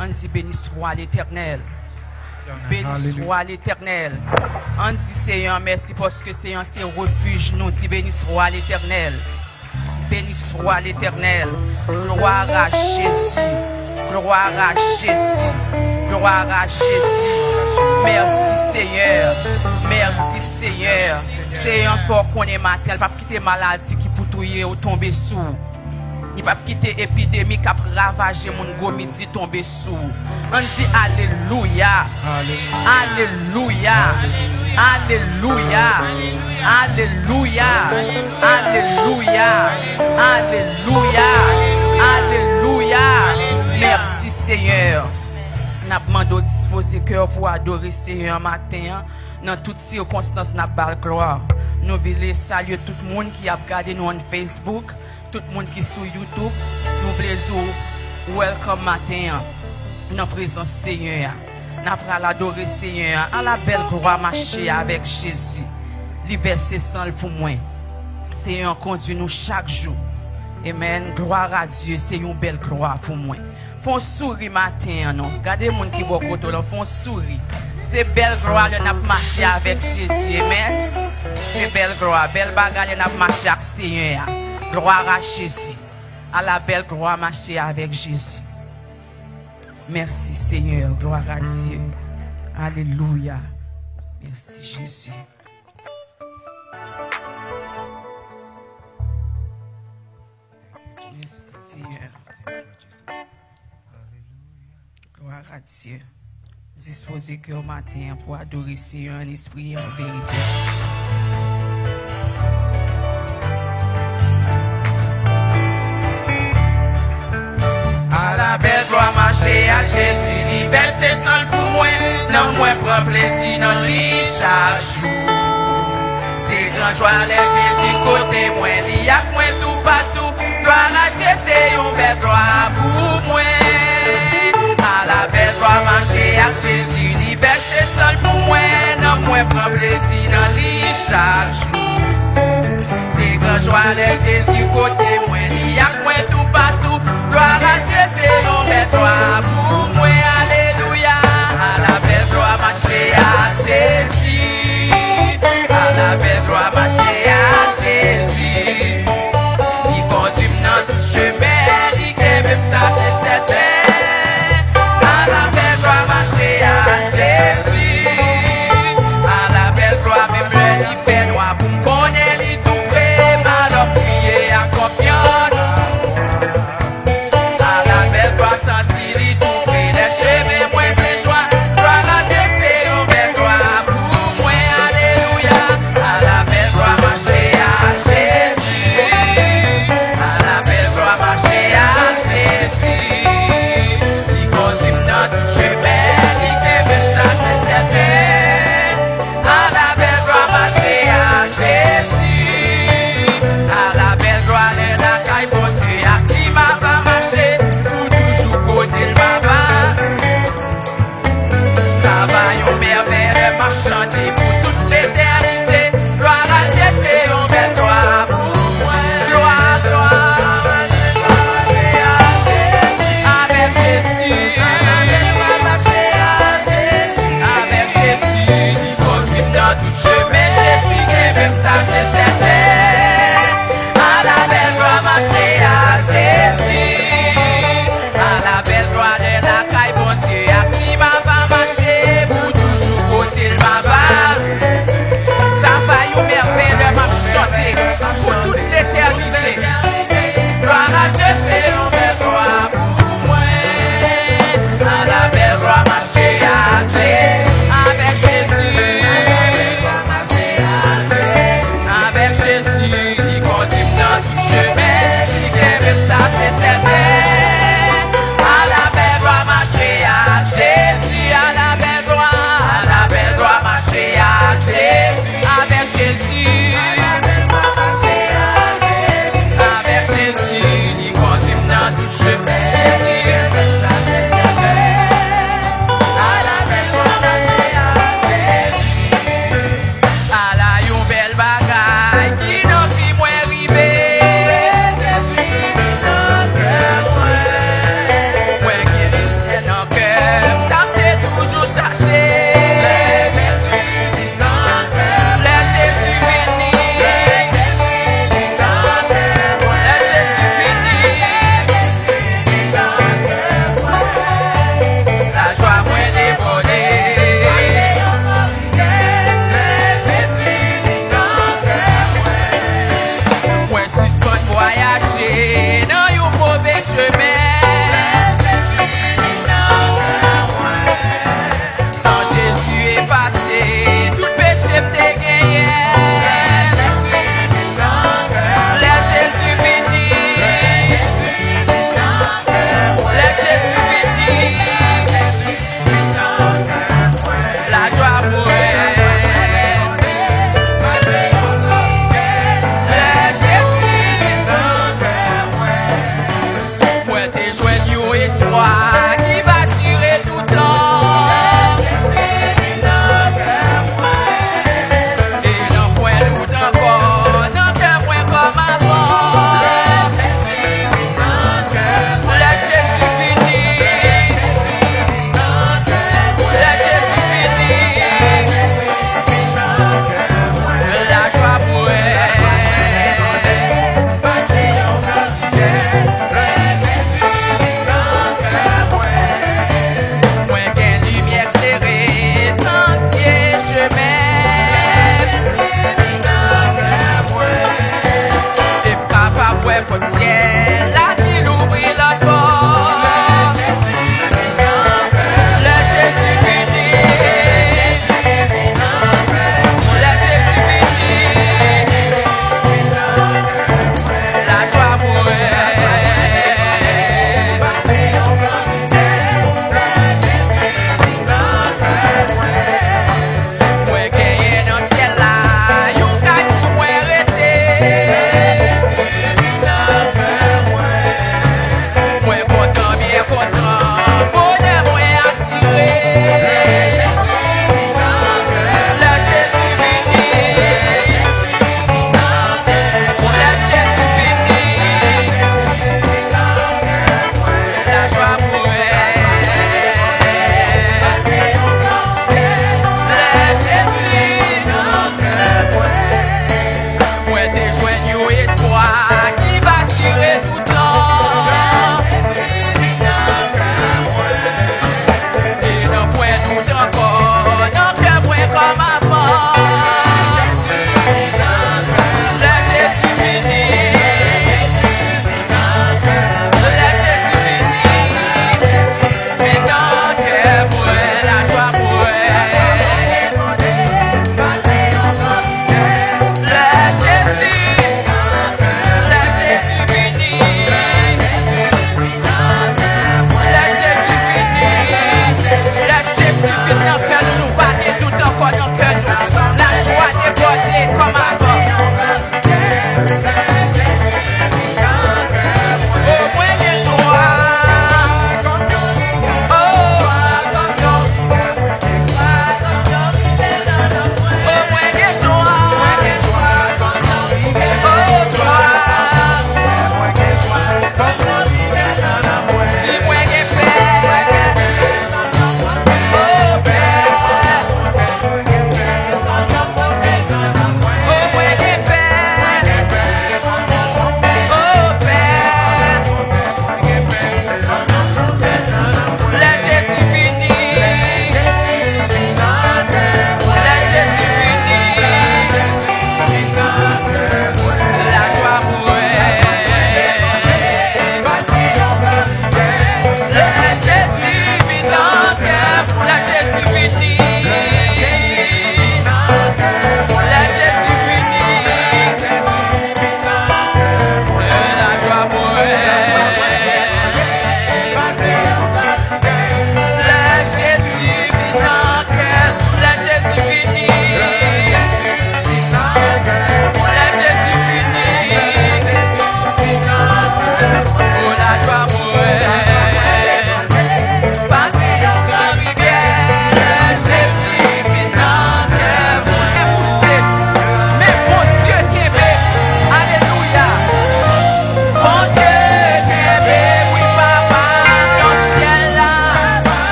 On dit béni soit l'Éternel. Béni soit l'Éternel. On dit Seigneur merci parce que Seigneur c'est refuge. Nous dit béni soit l'Éternel. Béni soit l'Éternel. Gloire à Jésus. Gloire à Jésus. Gloire à Jésus. Merci Seigneur. Merci Seigneur. C'est encore qu'on est matin. Il ne va pas quitter maladie qui peut touiller ou tomber sous. Il va pas quitter épidémie qui a ravagé mon gros midi tomber sous. On dit Alléluia. Alléluia. Alléluia. Alléluia. Alléluia. Alléluia. Alléluia. Merci Seigneur. N'a demandé de disposer cœur pour adorer Seigneur matin. Dans toutes circonstances, n'a pas gloire. Nous voulons saluer tout le monde qui a regardé nous en Facebook, tout le monde qui est sur YouTube. Nous voulons welcome matin dans la présence Seigneur. Nous allons adorer Seigneur. À la belle gloire marcher avec Jésus. Liberté sans pour moi. Seigneur conduit nous chaque jour. Amen. Gloire à Dieu. C'est une belle gloire pour moi. Font sourire matin, non. Regardez les gens qui vont côté là, font sourire. C'est belle gloire, on a marché avec Jésus. Amen. C'est belle gloire, belle bagarre, on a marché avec Seigneur. Gloire à Jésus. À la belle gloire, marcher avec Jésus. Merci Seigneur, gloire à Dieu. Alléluia. Merci Jésus. Merci Seigneur. Gloire à Dieu. Disposez que au matin pour adorer Seigneur en esprit et en vérité. À la belle gloire marcher à Jésus, liberté seul pour moi, non moi prend plaisir dans lui chaque jour. C'est grand joie les Jésus côté moi, il y a moi tout partout. Gloire à Dieu, c'est une belle gloire pour moi. À la belle gloire marcher avec Jésus, liberté seul pour moi, non moi prend plaisir dans lui chaque jour. C'est grand joie les Jésus côté moi, il y a moi tout partout. Gloire à Dieu, c'est une belle gloire pour moi, alléluia. À la belle gloire marcher avec Jésus, à la belle gloire marcher avec Jésus. Il conduit dans tout chemin, il est même ça c'est certain. Jésus, à la belle gloire, même je l'y fais noir pour me connaître, l'y tout près, malheur prier à confiance. À la belle gloire, sentir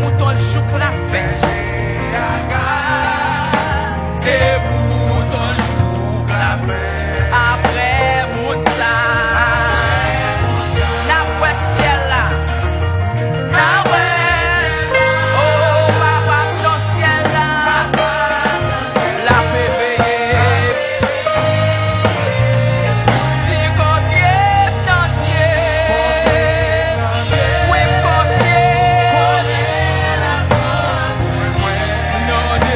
mouton le joue pour la fête. Des moutons le joue pour la fête. Après moun ça, n'a pas ciel là. N'a ouais. Oh papa ton ciel là. La bébé. Si copier dans Dieu. Oui copier. Non.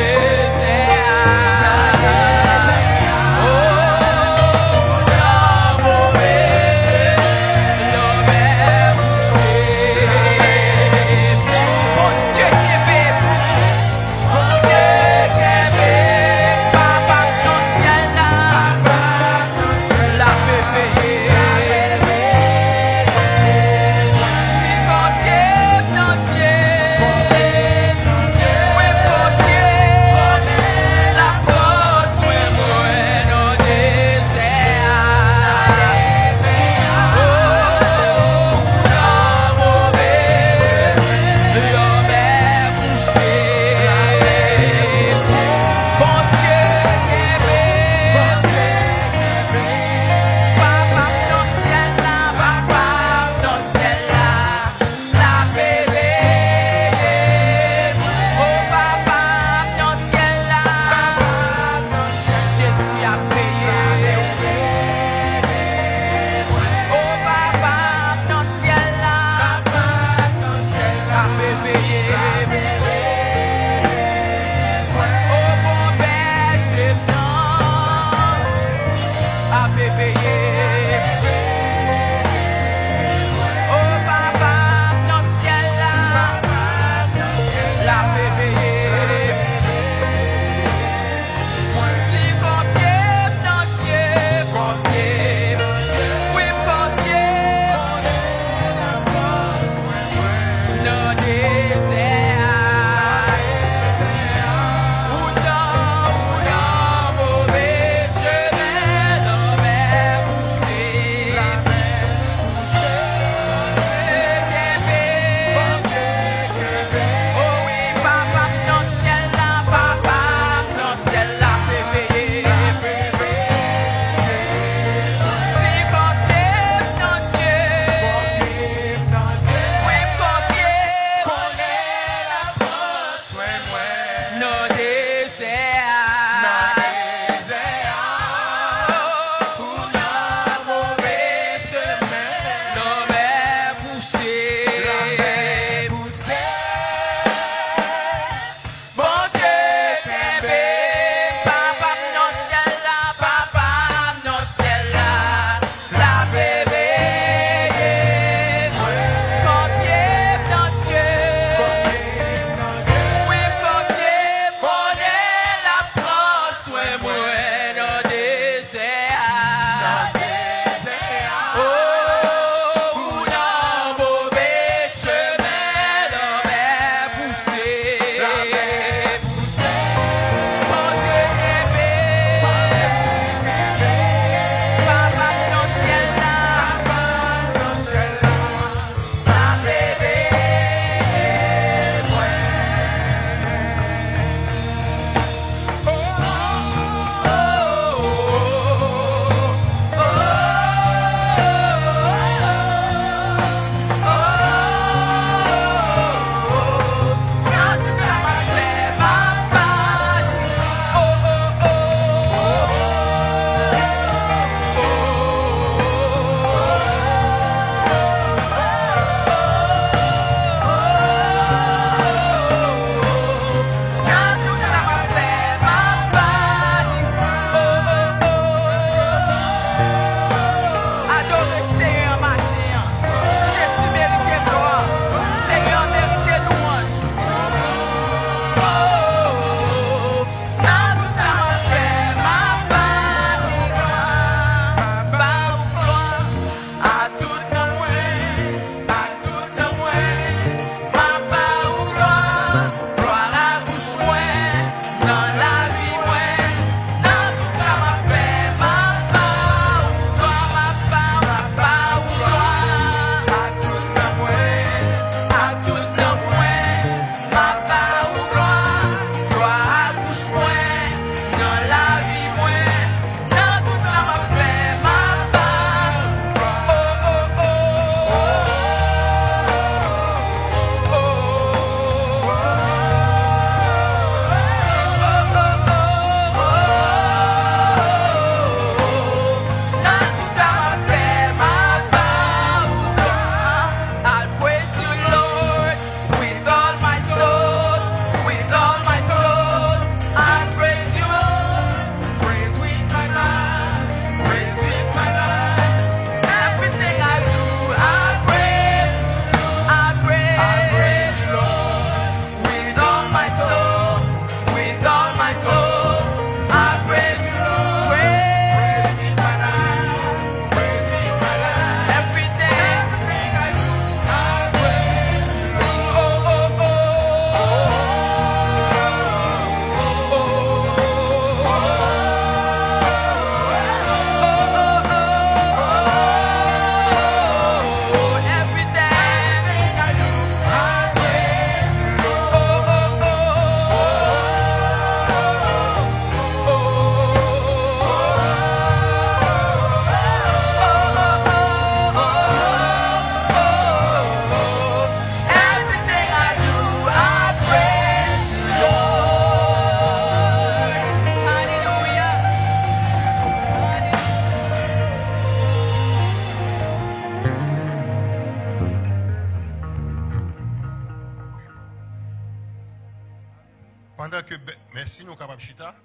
Pendant que, merci, nous capables chita.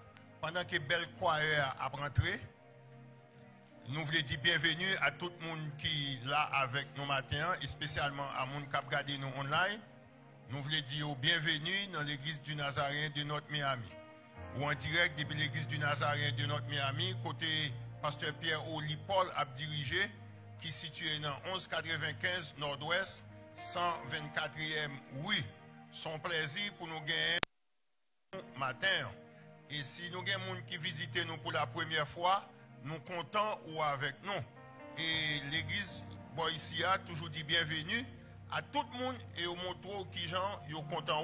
Pendant que Belle Choir a rentré, nous voulons dire bienvenue à tout le monde qui est là avec nous matin, et spécialement à monde qui a regardé nous online. Nous voulons dire bienvenue dans l'église du Nazaréen de Notre Miami. Ou en direct depuis l'église du Nazaréen de Notre Miami, côté pasteur Pierre Oli Paul a dirigé, qui est situé dans 1195 Nord-Ouest, 124e rue. Son plaisir pour nous gagner matin. Et si nous avons des gens qui visitent nous pour la première fois, nous comptons ou avec nous. Et l'église ici a toujours dit bienvenue à tout le monde et au montre qui gens sont contents.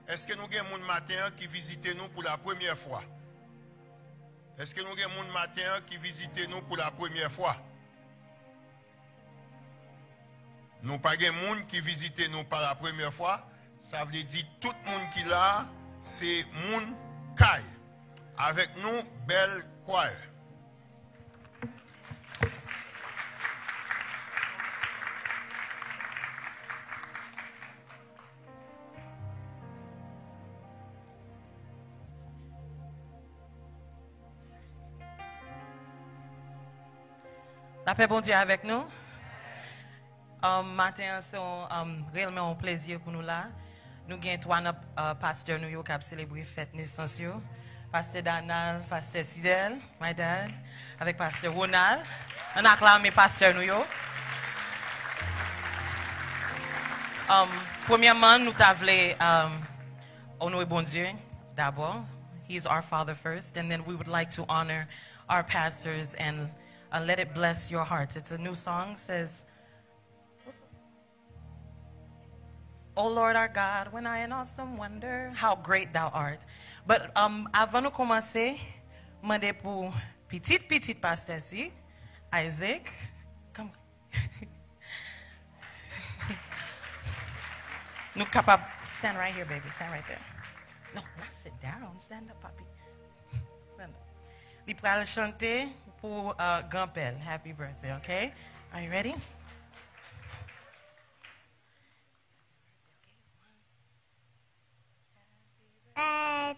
Est-ce que nous avons des gens matin qui visitent nous pour la première fois? Est-ce que nous avons des gens matin qui visitent nous pour la première fois? Nous n'avons pas de gens qui visitent nous pour la première fois. Ça veut dire tout le monde qui est là, c'est monde Kai. Avec nous, Belle Choir. La paix bon Dieu avec nous. Matin, c'est réellement un plaisir pour nous là. Nous avons trois pasteurs nous qui ont célébré la fête de naissance. Pasteur Danal, Pasteur Sidel, my dad, avec Pasteur Ronald. On acclame mes pasteurs nous. Premièrement, nous t'avons honorer bon Dieu d'abord. He's our Father first, and then we would like to honor our pastors and let it bless your hearts. It's a new song. It says, "O Lord our God, when I in awesome wonder, how great thou art." But avant de commencer, je demande pour petit pasteur ici, Isaac. Come. Nous capables. Stand right here, baby. Stand right there. No, not sit down. Stand up, papi. Stand up. Il va chanter pour grand-père. Happy birthday, okay? Are you ready?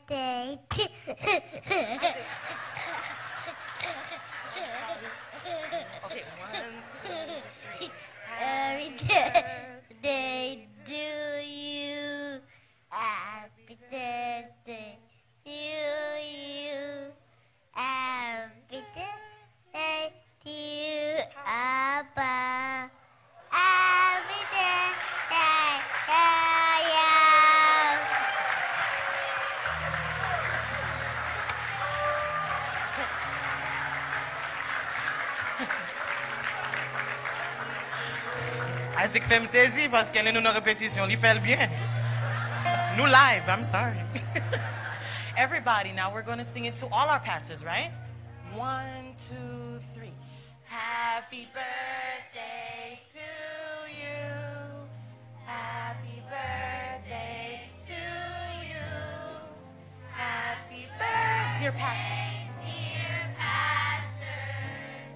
Birthday to Okay, 1, 2, 3. Happy birthday to you. Happy birthday to you. Happy birthday to you, Abba. Happy birthday to you. Isaac fait me saisir parce qu'elle est nous en répétition. Il fait le bien. Nous live, I'm sorry. Everybody, now we're going to sing it to all our pastors, right? 1, 2, 3. Happy birthday to you. Happy birthday to you. Happy birthday, dear pastor. Dear pastors,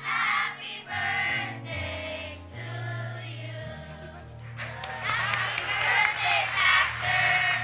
happy birthday to you. Happy birthday, pastors.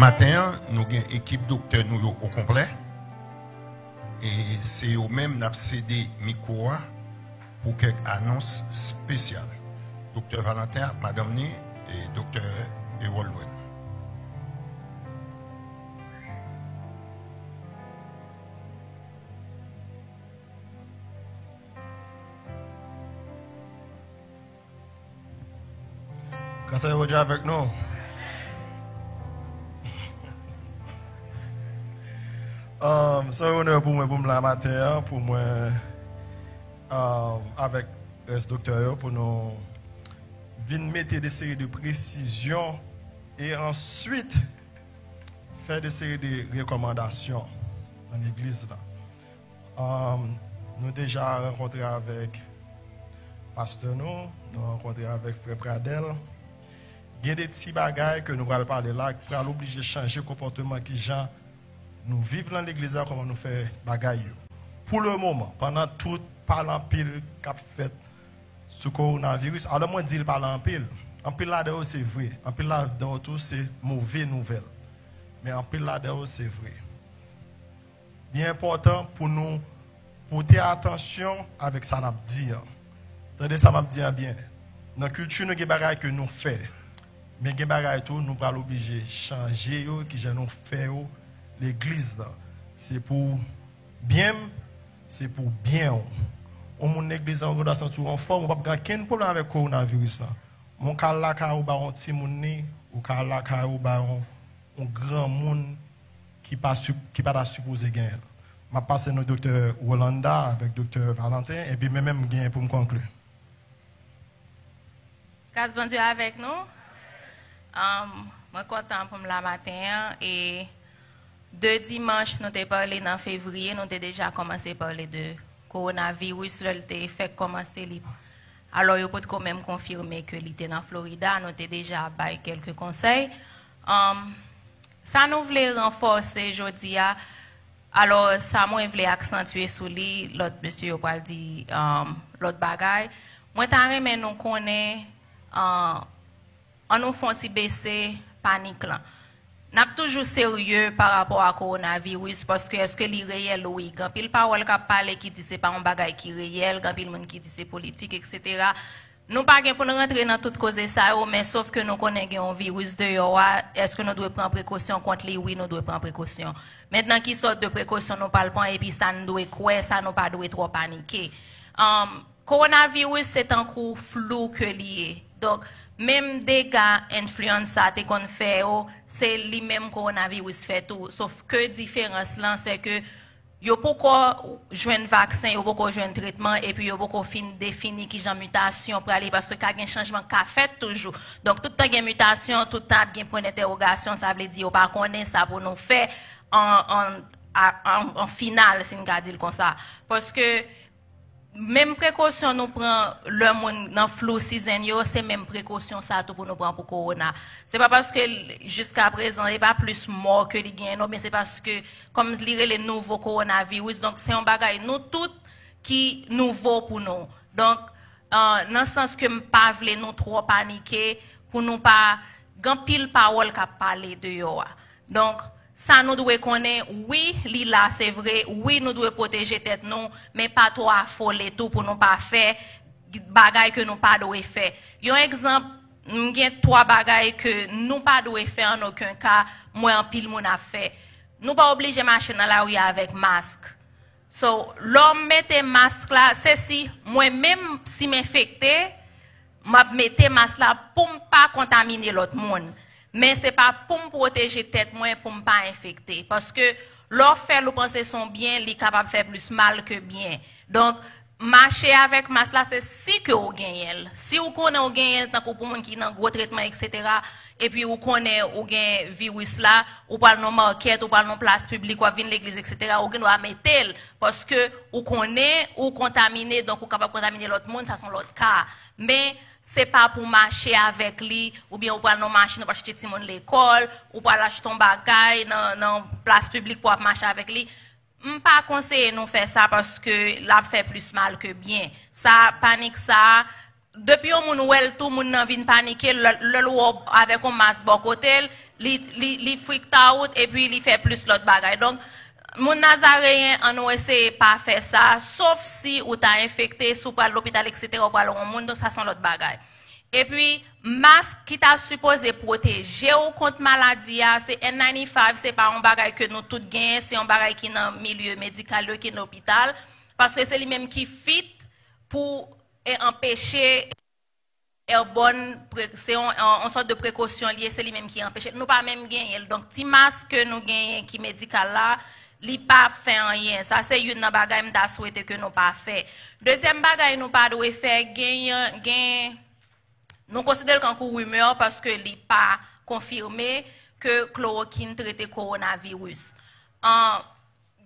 Matin, nous avons une équipe docteur nous au complet. Et c'est eux mêmes qui ont cédé micro pour quelques annonces spéciales. Docteur Valentin, Madame Ni et docteur Erol Noël. Quand ça va avec nous? C'est un honneur pour moi pour la matin, pour moi avec le docteur pour nous venir mettre des séries de précisions et ensuite faire des séries de recommandations dans l'église. Nous avons déjà rencontré avec pasteur nous avons rencontré avec frère Pradel. Il y a des petits bagages que nous allons parler là qui pourraient l'obliger à changer le comportement qui gens nous vivons dans l'église, comment nous faisons bagaille. Pour le moment, pendant tout parlant pile qu'a fait ce coronavirus, alors moi dis parle en pile là-dedans c'est vrai, en pile là-dedans tout c'est mauvaise nouvelle. Mais en pile là-dedans c'est vrai. Il est important pour nous porter attention avec ça n'a dit. Attendez ça m'a dit bien. Dans la culture nous des bagages que nous faisons. Mais des bagages tout nous pas l'obliger changer qui je nous fait l'église là, c'est pour bien, c'est pour bien. On mon église en relation tout en forme, on pas aucun problème avec coronavirus là. Mon cas là ka ou ba on petit moun ni, ou cas là ka ou ba on grand monde qui pas supposé gagner. M'a passé notre docteur Rolanda avec docteur Valentin et puis même gagner pour me conclure. Grâce bon Dieu avec nous. Moi content pour la matin et deux dimanches, nous avons parlé en février, nous avons déjà commencé à parler de coronavirus, le fait commencer. Alors, il peut quand même confirmer que l'était en Florida, nous avons déjà donné quelques conseils. Ça nous voulait renforcer aujourd'hui. Alors, ça moi voulais accentuer sur lui, l'autre monsieur a dit l'autre bagaille. Moi, mais nous connaissons, on nous fait baisser panique là. N'a toujours sérieux par rapport à coronavirus parce que est-ce que c'est réel oui quand pile parole qu'a parlé qui dit c'est pas un bagage qui réel quand pile monde qui dit c'est politique etc. Nous pas pour nous rentrer dans toute cause ça mais sauf que nous connaissons un virus dehors est-ce que nous devons prendre précaution contre lui oui nous devons prendre précaution maintenant qui sorte de précaution nous parle pas et puis ça nous doit quoi ça nous pas doit trop paniquer coronavirus c'est un coup flou que lié donc même dégâts influenza qu'on fait c'est lui même coronavirus fait tout sauf que différence là c'est que yo pourquoi joindre vaccin yo pourquoi joindre traitement et puis yo pourquoi fin définir qui genre mutation pour aller parce que quand un changement qu'a fait toujours donc tout temps gain mutation tout temps bien point d'interrogation ça veut dire pas connaît ça pour nous faire en finale si on va dire comme ça parce que même précaution nous prend le monde dans flou season yo c'est même précaution ça tout pour nous prendre pour corona c'est pas parce que jusqu'à présent il y a pas plus mort que les gain non mais c'est parce que comme lire les nouveaux coronavirus donc c'est un bagage nous tout qui nouveau pour nous donc dans le sens que pas vle nous trop paniquer pour nous pas grand pile parole qu'a parler de yo donc ça nous doit connaître, oui, là c'est vrai, oui, nous devons protéger tête nous, mais pas trop affoler tout pour nous pas faire bagaille que nous pas doit faire. Un exemple, il y a 3 bagailles que nous pas doit faire en aucun cas, moi en pile mon a fait. Nous pas obligé marcher dans la rue avec masque. So, l'homme mette masque là, c'est si moi même si m'infecté, m'a mette masque là pour pas contaminer l'autre monde. Mais c'est pas pour me protéger tête moi pour me pas infecter parce que leur faire le penser son bien, li capable faire plus mal que bien. Donc marcher avec masque là c'est si que vous gagnez. Si vous connaissez vous gagnez tant pour monde qui dans gros traitement etc. et puis vous connaissez vous gagnez virus là, ou pas dans market ou pas dans place publique ou venir l'église etc. vous doit mettre parce que vous connaissez ou contaminé donc vous capable contaminer l'autre monde ça sont l'autre cas. Mais c'est pas pour marcher avec lui ou bien ou pas non marcher pour acheter petit monde l'école ou pas acheter ton bagage dans place publique pour marcher avec lui pas conseiller nous faire ça parce que là fait plus mal que bien ça panique ça depuis on moun wel tout moun nan vinn paniquer le avec un masque bon côté li freak out et puis il fait plus l'autre bagaille. Donc, mon nazaréen, on a essayé pas faire ça, sauf si ou t'as infecté, sous à l'hôpital, etc., ou pas le monde, donc ça sont l'autre bagaille. Et puis, masque qui t'a supposé protéger ou contre maladie, c'est N95, c'est pas un bagaille que nous tous gagnons, c'est un bagaille qui est dans le milieu médical, qui est dans l'hôpital, parce que c'est lui-même qui fit pour empêcher c'est une sorte de précaution liée, c'est lui-même qui empêche. Nous pas même gagner. Donc, petit masque que nous gagnons qui médical là, li pas fait rien. Ça, c'est une bagaille m'da souhaité que nous pas fait. Deuxième bagaille, nous pas doit faire gain. Nous considérons qu'un coup rumeur parce que li pas confirmé que chloroquine traite coronavirus.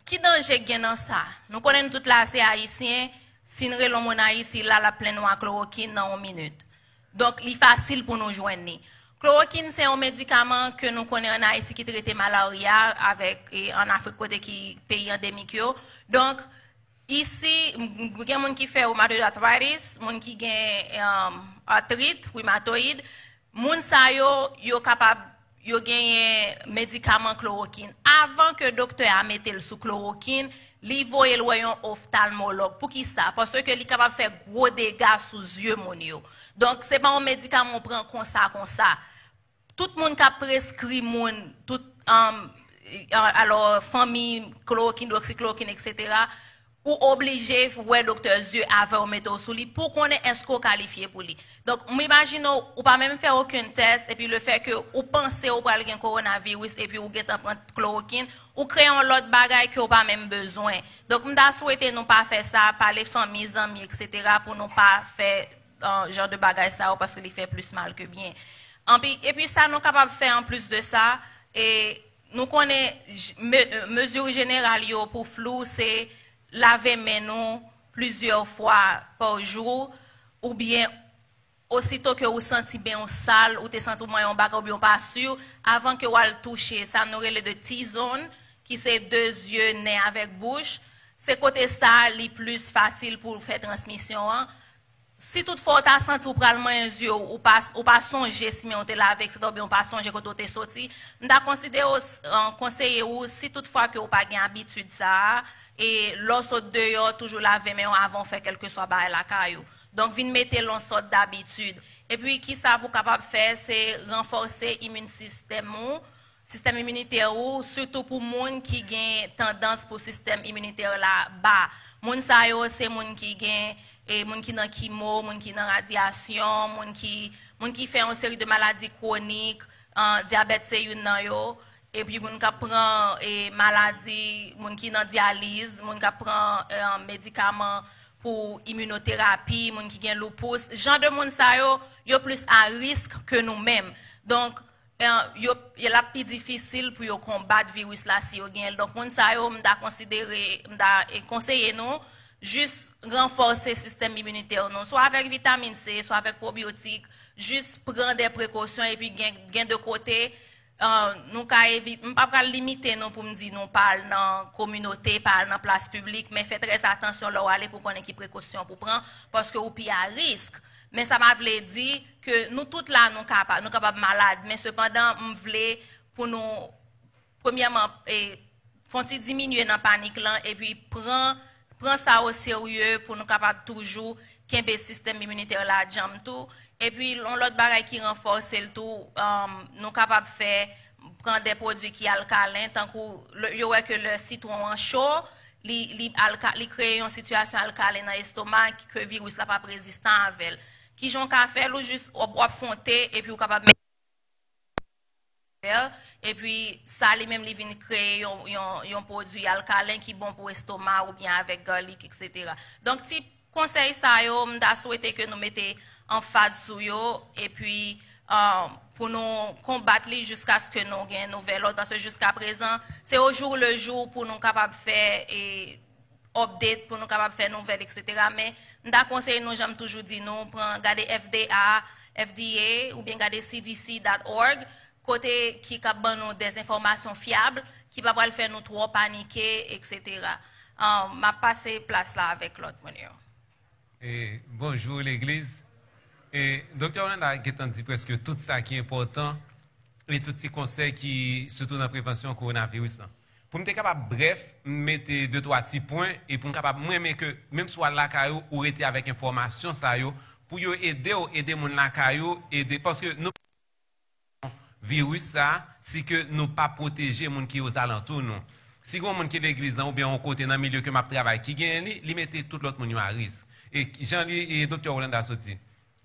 Qui danger gain dans ça? Nous connaissons toute la c'est haïtien. Si nous relons mon Haïti là la pleine noix chloroquine dans 1 minute. Donc, il est facile pour nous joindre. Chloroquine, c'est un médicament que nous connaissons en Haïti qui traite malaria en Afrique côté qui pays endémique. Donc, ici, il y a des gens qui font rheumatoid arthritis, des gens qui ont arthrite, rhumatoïde. Les gens sont capables de gagner médicament chloroquine. Avant que le docteur a mis le sous chloroquine, il faut aller un ophtalmologue. Pour qui ça? Parce que il est capable de faire gros dégâts sous les yeux. Donc, ce n'est pas un médicament qu'on prend comme ça. Tout le monde qui a prescrit, alors, famille, chloroquine, doxychloroquine, etc., ou obligé, ouais, docteur yeux avant de mettre sous lui pour qu'on ait un score qualifié pour lui. Donc, m'imagine, ou pas même faire aucun test, et puis le fait que ou pensez ou pas le coronavirus, et puis ou get prendre chloroquine, ou créer un autre bagage que ou pas même besoin. Donc, m'da souhaité nous pas faire ça par les familles, amis, etc., pour nous pas faire genre de bagage ça, parce qu'il fait plus mal que bien. Et puis ça, nous capables de faire en plus de ça, et nous connaissons mesures générales pour flou, c'est laver mes mains plusieurs fois par jour, ou bien aussitôt que vous sentez bien sale, ou vous sentez bien ou bien pas sûr, avant que vous le toucher, ça nous relève de T-zone, qui c'est 2 yeux, nez avec bouche. C'est côté ça, le plus facile pour faire transmission. Hein. Si toutefois tu as senti ou pral un yeux ou pas songer si on te laver c'est bien pas songer quand tu es sorti, on t'a considéré conseiller ou si toutefois que ou pas gain habitude ça et lorsque dehors toujours laver mais avant faire quelque soit ba la caillou. Donc vinn mettre l'on sorte d'habitude. Et puis qui ça pour capable faire c'est renforcer immune système immunitaire ou surtout pour moun qui gain tendance pour système immunitaire là bas. Moun sa yo c'est moun qui gain et moun qui dans chimo, moun qui dans radiation, moun qui fait une série de maladies chroniques, diabète c'est une nan yo, et puis moun qui prend maladie, moun qui dans dialyse, moun qui prend médicaments pour immunothérapie, moun qui gen lupus, genre de moun sa yo plus à risque que nous-mêmes. Donc il est plus difficile pour yo combattre virus là si yo gen. Donc moun sa yo m'da considérer m'da conseiller nous juste renforcer le système immunitaire, non? Soit avec vitamine C, soit avec probiotiques, juste prendre des précautions et puis gain de côté, nous ka éviter, pas limiter non pour me dire nous parle dans la communauté, parle dans la place publique, mais faites très attention là où aller pour connaître qui précaution pour prendre parce que ou puis à risque. Mais ça m'a voulu dire que nous toutes là nous capables malades, mais cependant on voulait pour nous premièrement font diminuer dans panique là et puis prend ça au sérieux pour nous capables toujours qu'un système immunitaire là jam tout et puis l'autre bagaille qui renforce le tout nous capables faire prendre des produits qui alcalins tant que le citron chaud li crée une situation alcaline dans l'estomac que le virus là pas résistant avec qui j'ont qu'à faire ou juste boire fonter et puis ou capable et puis ça lui même il vient créer un produit alcalin qui est bon pour l'estomac ou bien avec garlic etc. Donc si conseil ça yo m'da souhaité que nous mettions en phase sur yo et puis pour nous combattre jusqu'à ce que nous gagne nouvelle ordre parce que jusqu'à présent c'est au jour le jour pour nous capable faire et update pour nous capable faire nouvelles etc. mais m'da conseil nous j'aime toujours dire nous prend garder FDA ou bien garder cdc.org côté qui a nous des informations fiables, qui va pas le faire nous trop paniquer, etc. M'a passé place là avec l'autre monnaie. Bonjour l'église. Docteur, on a dit presque tout ça qui est important. et tout petit conseil qui surtout dans la prévention coronavirus. Pour me capable bref, mettre 2-3 petits points et pour me capable moi que même soit la caillou ou rester avec information ça yo pour yo aider mon la caillou aider parce que nous virus ça c'est que nous pas protéger moun qui aux alentours nous. Si gon moun qui l'église ou bien on côté dans milieu que m'a travail qui gagne li mettait tout l'autre moun à risque. Et Jean-Li et docteur Rolanda sorti.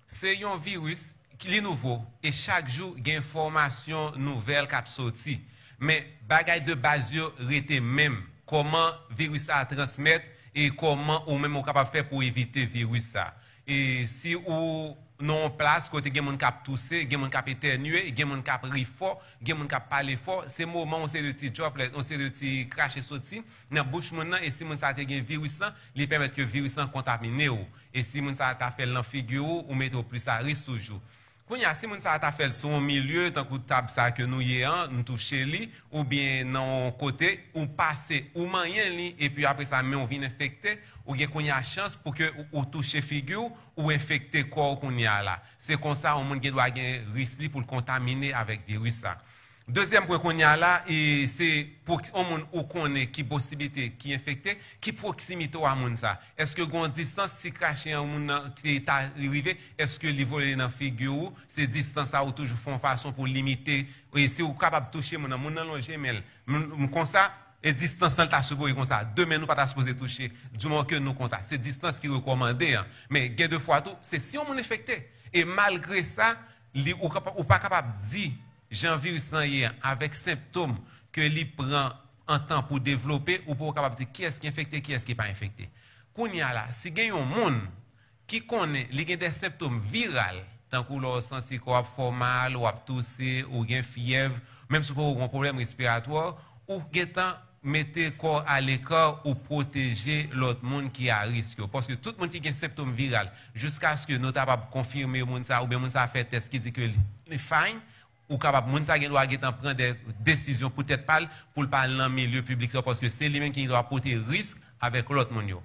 C'est un virus qui est nouveau et chaque jour il y a une information nouvelle qui sorti. Mais bagay de base yo rete même comment virus ça transmettre et comment ou même on capable faire pour éviter virus ça. Et si ou non place côté gen moun k'ap tousser, gen moun k'ap éternuer, gen moun k'ap ri fort, gen moun k'ap parler fort, c'est moment on sait de petit droplet, on sait de petit cracher sorti dans bouche moun nan et si moun ça te gen virus là, li permet que virus là contaminer ou. Et si moun ça ta fait l'en figure ou mettre plus à risque toujours. Kounya si moun sa ta fait son milieu tant que table ça que nous yéan nous toucher li ou bien non côté ou passer ou manyen li et puis après ça mais on vient infecter ou gen kounya chance pour que ou toucher figure ou infecter corps kounya là c'est comme ça on moun gen doit gen risque li pour le contaminer avec virus ça. Deuxième point qu'on y a là, et c'est pour on moun ou connaît qui possibilité qui infecté, qui proximité à moun ça. Est-ce que gon distance si cracher un moun qui est arrivé, est-ce que li voler dans figure, c'est distance ça ou toujours font façon pour limiter et si ou capable toucher moun nan longer mais comme ça et distance là ta supposé comme ça. Demain nous pas ta supposé toucher du moment que nous comme ça. C'est distance qui recommandé hein. Mais gain de fois tout, c'est si on moun infecté et malgré ça, li ou pas capable dire Jean virus avec symptômes que li prend un temps pour développer ou pour capable dire qui est-ce qui est infecté, qui est-ce qui n'est pas infecté. Kounya là, si gen yon moun qui connaît li gen des symptômes viraux, tant que l'on senti qu'on a formal ou a tousser ou gen fièvre, même si vous avez un problème respiratoire ou gen mettez corps à l'écart ou protéger l'autre monde qui a risque parce que tout le monde qui a un symptôme viral jusqu'à ce que nous capable confirmer moun ça ou bien moun ça fait test qui dit que est fine ou capable moun ça doit prendre des décisions peut-être pas pour parler dans le milieu public parce que c'est lui-même qui doit porter risque avec l'autre monde.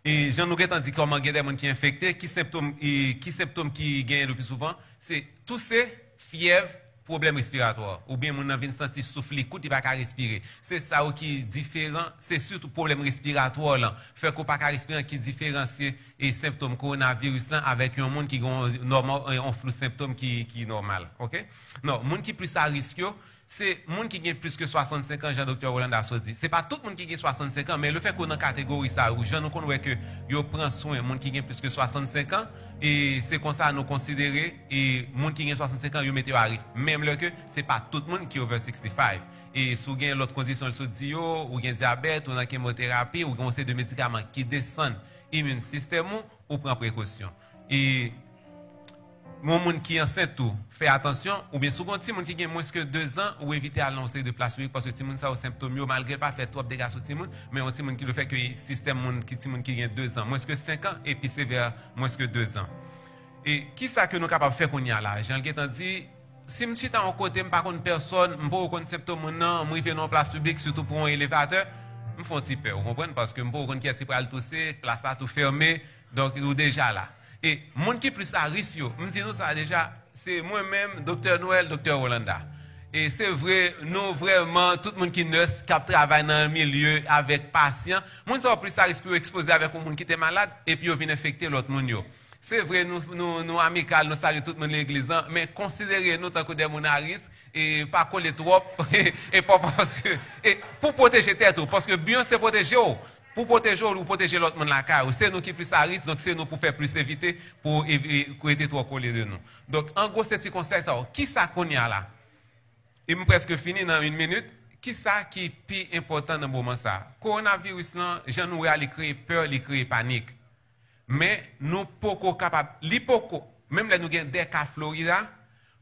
Et Jean nous dit comment il y a des gens qui sont infectés, qui symptômes qui gagnent le plus souvent, c'est tousser, fièvre, problème respiratoire ou bien mon vient sentir souffler coûte il pas qu'à respirer. C'est ça qui est différent, c'est surtout problème respiratoire là, fait qu'on pas qu'à respirer qui différencie et symptômes coronavirus là avec un monde qui normal un flou symptômes qui normal, OK? Non, monde qui plus à risque c'est monde qui gagne plus que 65 ans, Jean-Docteur Rolanda a dit. C'est pas tout le monde qui gagne 65 ans, mais le fait qu'on dans catégorie ça, où Jean nous connaît que yo prend soin monde qui gagne plus que 65 ans et c'est comme ça nous considérer et monde qui gagne 65 ans yo mettez à risque. Même le que c'est pas tout le monde qui est over 65. Et si vous avez l'autre condition le dit ou gagne diabète ou dans chimiothérapie ou gagne de médicaments qui descendent immune système ou prend précaution. Et mon monde qui est enceinte tout, fait attention, ou bien souvent si mon qui a moins que 2 ans, ou éviter à lancer de place publique parce que si mon ça au symptômes malgré pas fait trop de dégâts sur Timon, mais on Timon qui le fait que système mon qui a 2 ans, moins que 5 ans et puis c'est vers moins que 2 ans. Et qui ça que nous capable faire qu'on y a là? Jean Guetan dit si je suis en côté pas connait personne, me pas connait symptômes non, moi vient en place publique surtout pour un élévateur, me font un petit peu, vous comprenez parce que me pas connait qui est pour aller tousser, place ça tout fermé, donc nous déjà là. Et monde qui plus à risque, me dit nous ça déjà, c'est moi-même, docteur Noël, docteur Rolanda. Et c'est vrai, nous vraiment, tout le monde qui nurse, qui travaille dans le milieu avec patient, monde ça plus à risque pour exposer avec un monde qui était malade et puis vient infecter l'autre monde. C'est vrai, nous amical, nous saluons tout le monde l'église, mais considérez nous tant que des gens à risque et pas coller trop et pas parce que et pour protéger tête parce que bien c'est protéger pour protéger ou protéger l'autre monde la caille, c'est nous qui plus à risque, donc c'est nous pour faire plus éviter, pour éviter trop coller de nous. Donc, en gros, c'est ce conseil ça. Qui ça qu'on y a là? Il me presque fini dans 1 minute. Qui ça qui est plus important dans le moment ça? Coronavirus, j'en nous a créé peur, il crée panique. Mais nous pas capable, même là nous avons des cas Florida,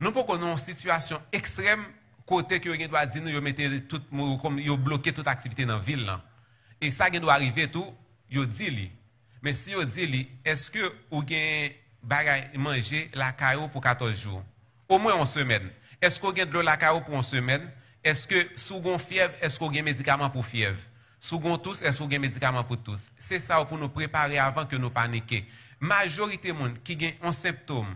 nous pas dans une situation extrême côté que nous doit dire nous mettez tout comme yo bloquer toute activité dans la ville là. Et ça qui doit arriver tout, yo dit li. Mais si yo dit li, est-ce que ou gen bagay manger la caillou pour 14 jours? Au moins 1 semaine. Est-ce qu'on gen de la caillou pour 1 semaine? Est-ce que sous gon fièvre, est-ce qu'on gen médicament pour fièvre? Sous gon tous, est-ce qu'on gen médicament pour tous? C'est ça pour nous préparer avant que nous paniquer. Majorité monde qui gen un symptôme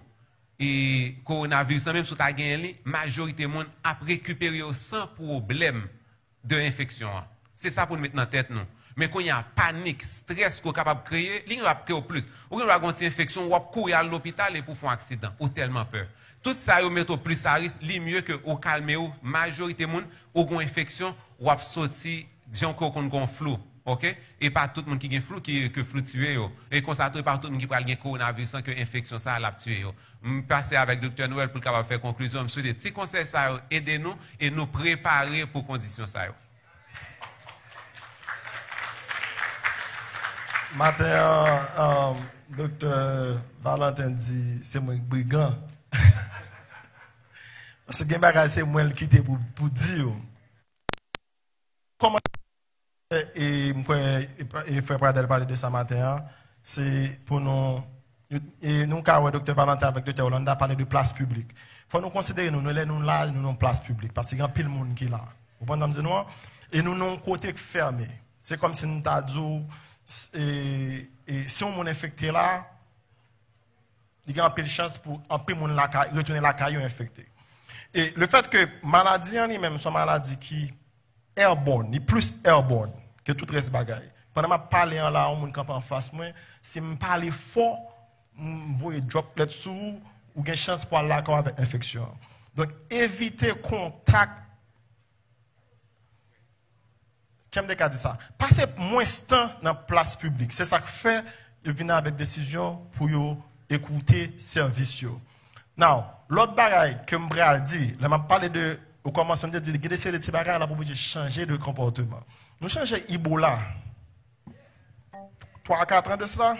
et coronavirus, même si tu as gagné, la majorité des gens a récupéré sans problème de l'infection. C'est ça pour nous mettre dans la tête. Nous. Mais quand il y a panique, stress qu'on est capable de créer, il va créer au plus. Ou il y a une infection, ou courir à l'hôpital et pour faire un accident, ou tellement peur. Tout ça, vous mettez au plus à risque, c'est mieux que au calme, la majorité des gens ont une infection, ou sorti, gens qui ont un flou. OK? Et pas tout le monde qui a un flou qui flou tué. Et comme ça, pas tout le monde qui a un coronavirus sans que l'infection ça l'a tué. Je passer avec le Dr. Noël pour capable faire conclusion. Je des petits conseils, ça aidez-nous et nous préparer pour conditions ça. Matin, Dr. Valentin dit c'est moi brigand. Parce que c'est moi qui était pour dire. Comment et frère Pradel parler de ça matin, c'est pour nous et nous quand Dr. Valentin avec Dr. Hollande parler de place publique. Faut nous considérer nous là nous place publique parce qu'il y a pile monde qui là. Vous comprenez nous et nous non côté fermé. C'est comme si nous t'a dit et si on est infecté là, il y a un peu de chance pour un peu monde là retourner la caillou infecté. Et le fait que maladie en lui-même sont maladie qui airborne, ni plus airborne que tout reste bagaille. Pendant que je parle là, on camp en face moi, si je parle fort, je vois droplet sous ou une chance pour aller avec infection. Donc éviter contact. Qui me dit ça? Passer moins de temps dans la place publique. C'est ça que fait de venir avec décision pour écouter service. Now, l'autre bagaille que je dit, là m'a parlé de au commencement de dire que des petits bagages là pour changer de comportement. Nous changeons Ebola. 3 à 4 ans de cela.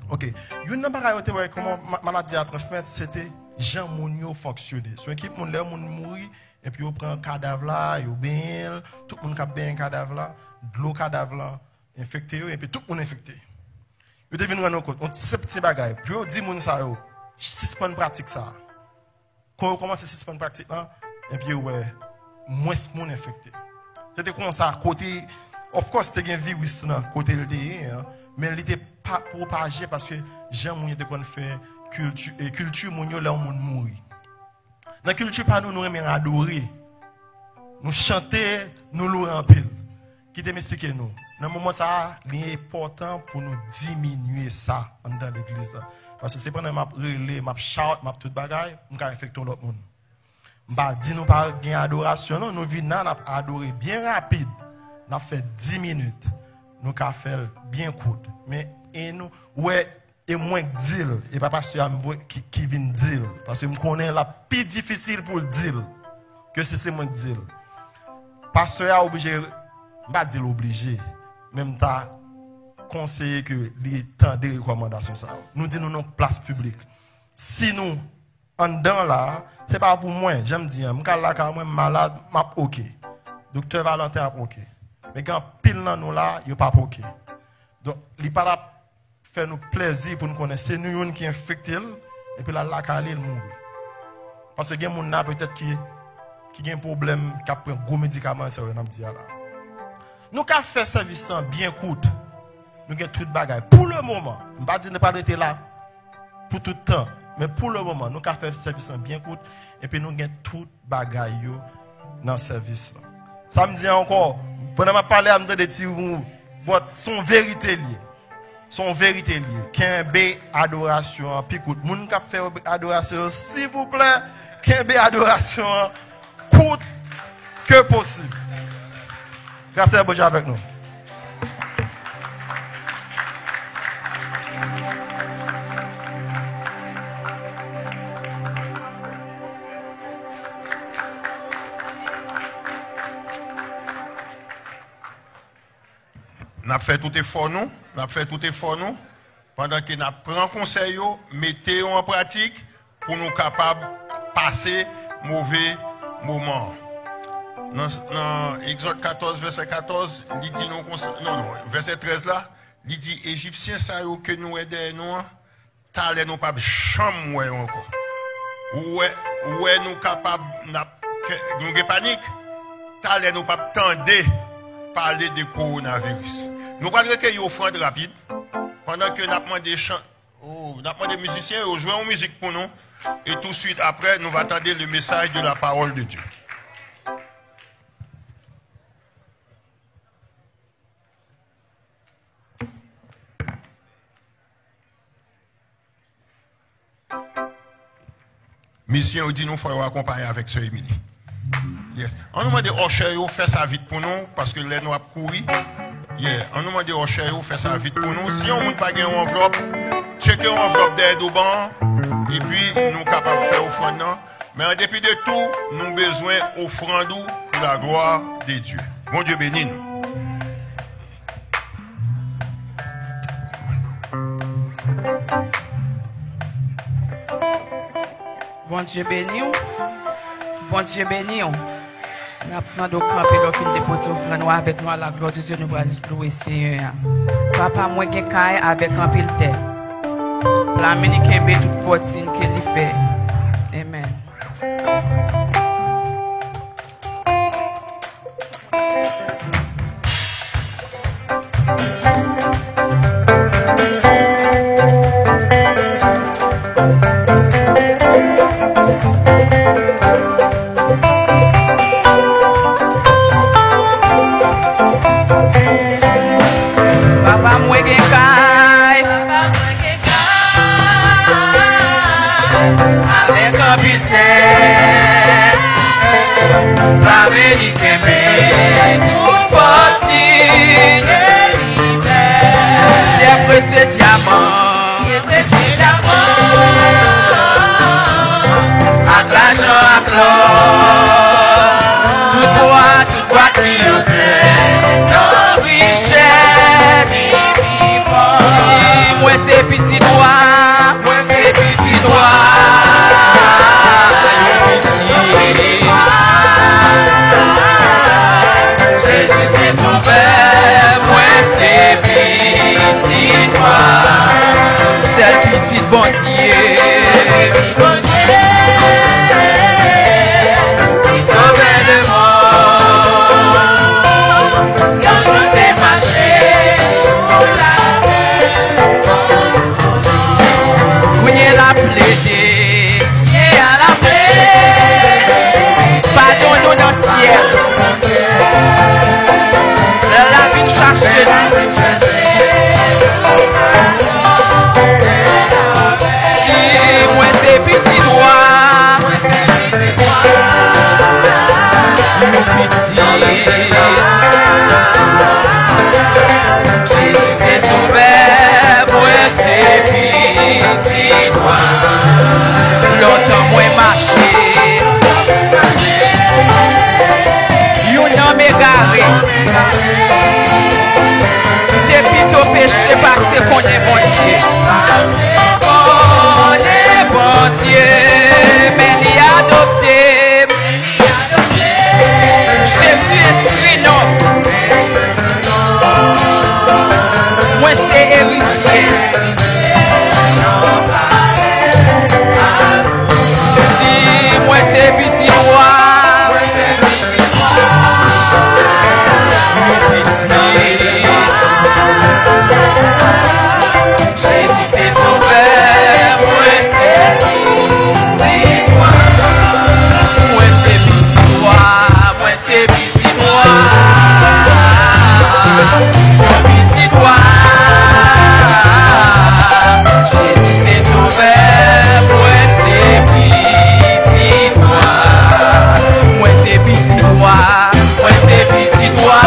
OK. Une bagaille comment maladie à transmettre c'était Jean Mounio fonctionner. Son équipe moun mourir et puis on prend un cadavre là, yo bien, tout le monde a bien un cadavre là, de l'eau cadavre là, infecté et puis tout le monde infecté. Yo devine rendre compte, on ces petits bagages. Puis on dit moun ça yo, suspend pratique ça. Quand on commence à suspendre pratique là, et puis ouais, moins de monde infecté. C'était comme ça côté of course c'était un virus là côté le mais il était pas propagé parce que Jean moun était qu'on fait culture moun yo là on mourir. Dans la culture, nous aimons adorer, nous chanter, nous louer en pile. Qui te m'explique nous? Dans le moment ça, il est important pour nous diminuer ça dans l'église. Parce que c'est pendant que je relais, je shout, je tout bagaille, je affecte l'autre monde. Je ne dis pas qu'il y a adoration, nous venons adorer bien rapide. Nous fait 10 minutes, nous avons fait bien court. Mais et nous, ouais, et moins deal et pas parce qui vient deal parce que je connais la plus difficile pour dire que c'est moi deal pasteur a obligé pas dire obligé même ta conseiller que les temps de recommandations ça nous dit nous non place publique si nous en dedans là c'est pas pour moi j'aime dire m'ka là quand moi malade m'a OK docteur Valentin a OK mais quand pile dans nous là il pas OK donc il pas fait nous plaisir pour nous connaître c'est nous qui infecté et puis la il mourir parce que il y a des gens peut-être qui a un problème qui a pris un gros médicament ça on dit là nous avons fait service bien court nous avons tout de bagaille pour le moment je ne pas dire ne pas rester là pour tout le temps mais pour le moment nous avons fait service bien court et puis nous avons tout bagaille dans le service là ça me dit encore pendant que je parle à me de petits son vérité liée son vérité liée. Kembe adoration, puis écoute, moun ka fait adoration, s'il vous plaît, kembe adoration, coûte que possible. Merci beaucoup avec nous. Nous avons fait tout effort nous, pendant que nous prenons conseil, mettez en pratique pour nous capables de passer mauvais moments. Dans Exode 14, verset 14, il dit verset 13 là, il dit Égyptiens ça que nous aidons nous, t'allez nous pas jamais encore. Ouais nous capables nous panique, t'allez nous pas tendre parler de coronavirus. Nous allons recueillir une offrande rapide pendant que nous avons demandé Oh, nous avons des musiciens qui jouent en musique pour nous. Et tout de suite après, nous allons attendre le message de la parole de Dieu. Mission dit nous faut accompagner avec ce Emily. Yes. On nous demande aux chers faire ça vite pour nous parce que les nous a couru. Yeah. On nous demande aux chers faire ça vite pour nous. Si on n'a pas gagné une enveloppe, checker une enveloppe d'aide au banc et puis nous capables de faire offrande. Mais en dépit de tout, nous avons besoin d'offrande pour la gloire de Dieu. Bon Dieu bénis nous. Bon Dieu béni. Bon Dieu béni. Nous avons campé le film déposé offrande avec nous à la gloire de Dieu. Nous allons louer Seigneur. Papa, moi, j'ai caille avec un pile terre. La Dominicaine, toute fortune qu'il fait. Amen. Papa, moi, j'ai caille. Avec un bulletin, la Dominicaine, toute fortune, les précieux diamants, avec l'argent, avec l'or, tout droit triompher, nos richesses, moi c'est petit doigt, moi c'est petit doigt. Jésus c'est sauveur, moi c'est petit doigt, c'est le petit bon Dieu, qui sauvait le monde, quand je t'ai marché pour la terre, oui la plaidé, et à la paix, pardonne-nous dans le ciel. La vie chercher moi c'est petit doigt, petit. Jésus c'est sauveur, moi c'est petit doigt. Longtemps moi marché, you know me garé. Depuis ton péché passé qu'on est bon Dieu. On est bon Dieu, mais il est adopté. Jésus esprit non. Moi c'est héritier. Si moi c'est petit roi. Jésus c'est sauveur, moi c'est petit roi. Moi c'est petit roi, moi c'est petit roi. Petit roi. Jésus c'est sauveur, moi c'est petit roi. Moi c'est petit roi, moi c'est petit roi.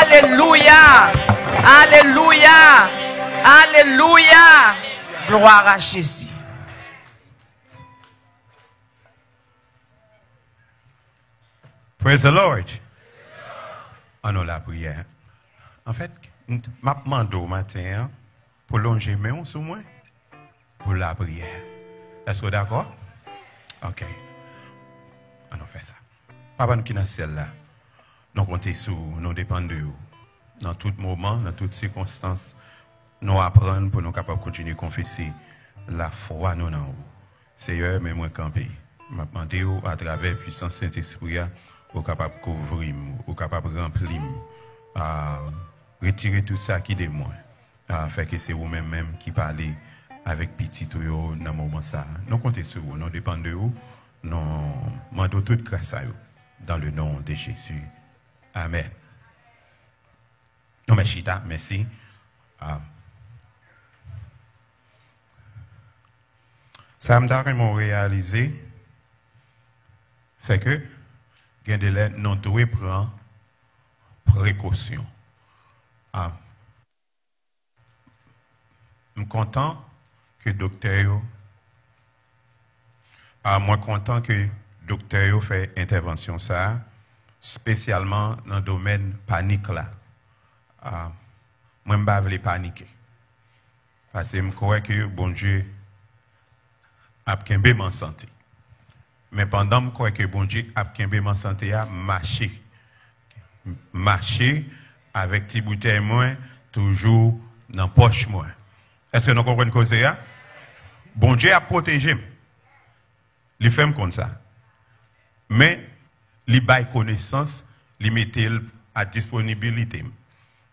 Alléluia. Alléluia. Alléluia. Gloire à Jésus. Praise the Lord. On a la prière. En fait, je demande au matin pour longer mes mains sur moi pour la prière. Est-ce que vous d'accord? Ok. On a fait ça. Papa, nous qui sommes dans celle-là, nous comptons sur vous, nous dépendons de vous. Dans tout moment, dans toutes circonstances, nous apprenons pour nous capables de continuer à confesser la foi nous dans vous. Seigneur, mais moi camper. Je demande à travers la puissance Saint-Esprit, vous capable de couvrir, vous capable de remplir, retirer tout ça qui est de moi. Fait que c'est vous-même qui parlez avec petit dans le moment ça. Nous comptons sur vous, nous dépendons de vous. Nous demandons toute grâce à vous. Dans le nom de Jésus. Amen. Non, mais Chita, merci. Ça m'a réalisé, c'est que nous devons prendre précaution. Je suis content que le docteur, moi content que le docteur fait intervention ça, spécialement dans le domaine panique là. Moi, je ne veux pas paniquer. Parce que je crois que bon Dieu a kembe en santé. Mais pendant que je crois que bon Dieu a kembe en santé, a marcher avec petit bouteille moins, toujours dans la poche moins. Est-ce que nous comprenons ce que c'est? Bon Dieu a protégé. Il fait comme ça. Mais il bail connaissance, il mettait à disponibilité.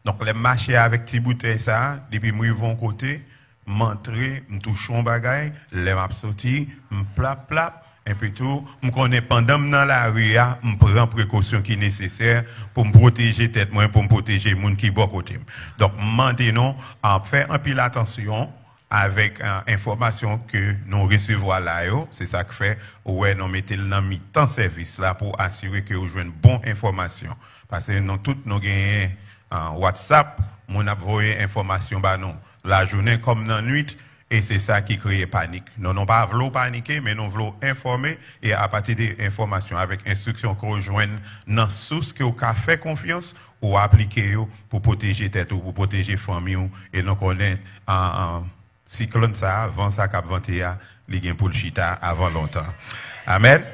Donc les marcher avec petit bouteille ça, depuis moi vont côté, m'entrer, me toucher un bagage, les m'a sorti, me plap, et puis tout, me connais pendant dans la rue, me prend précaution qui est nécessaire pour me protéger tête moi, pour me protéger les gens qui sont à côté. Donc mandez-nous à faire un peu attention avec information que nous recevons là, c'est ça que fait, ouais, nous mettons dans mi-temps service là pour assurer que vous jouez une bonne information. Parce que nous tous nous gagnons WhatsApp, nous avons envoyé information bah non, la journée comme la nuit, et c'est ça qui crée panique. Nous n'avons pas voulu paniquer, mais nous voulons informer, et à partir des informations, avec instructions qu'on rejoigne dans source que vous avez fait confiance, ou appliquer pour protéger tête ou pour protéger famille, et nous connaissons cyclone ça, vent ça cap venté li gen pour le chita avant longtemps. Amen.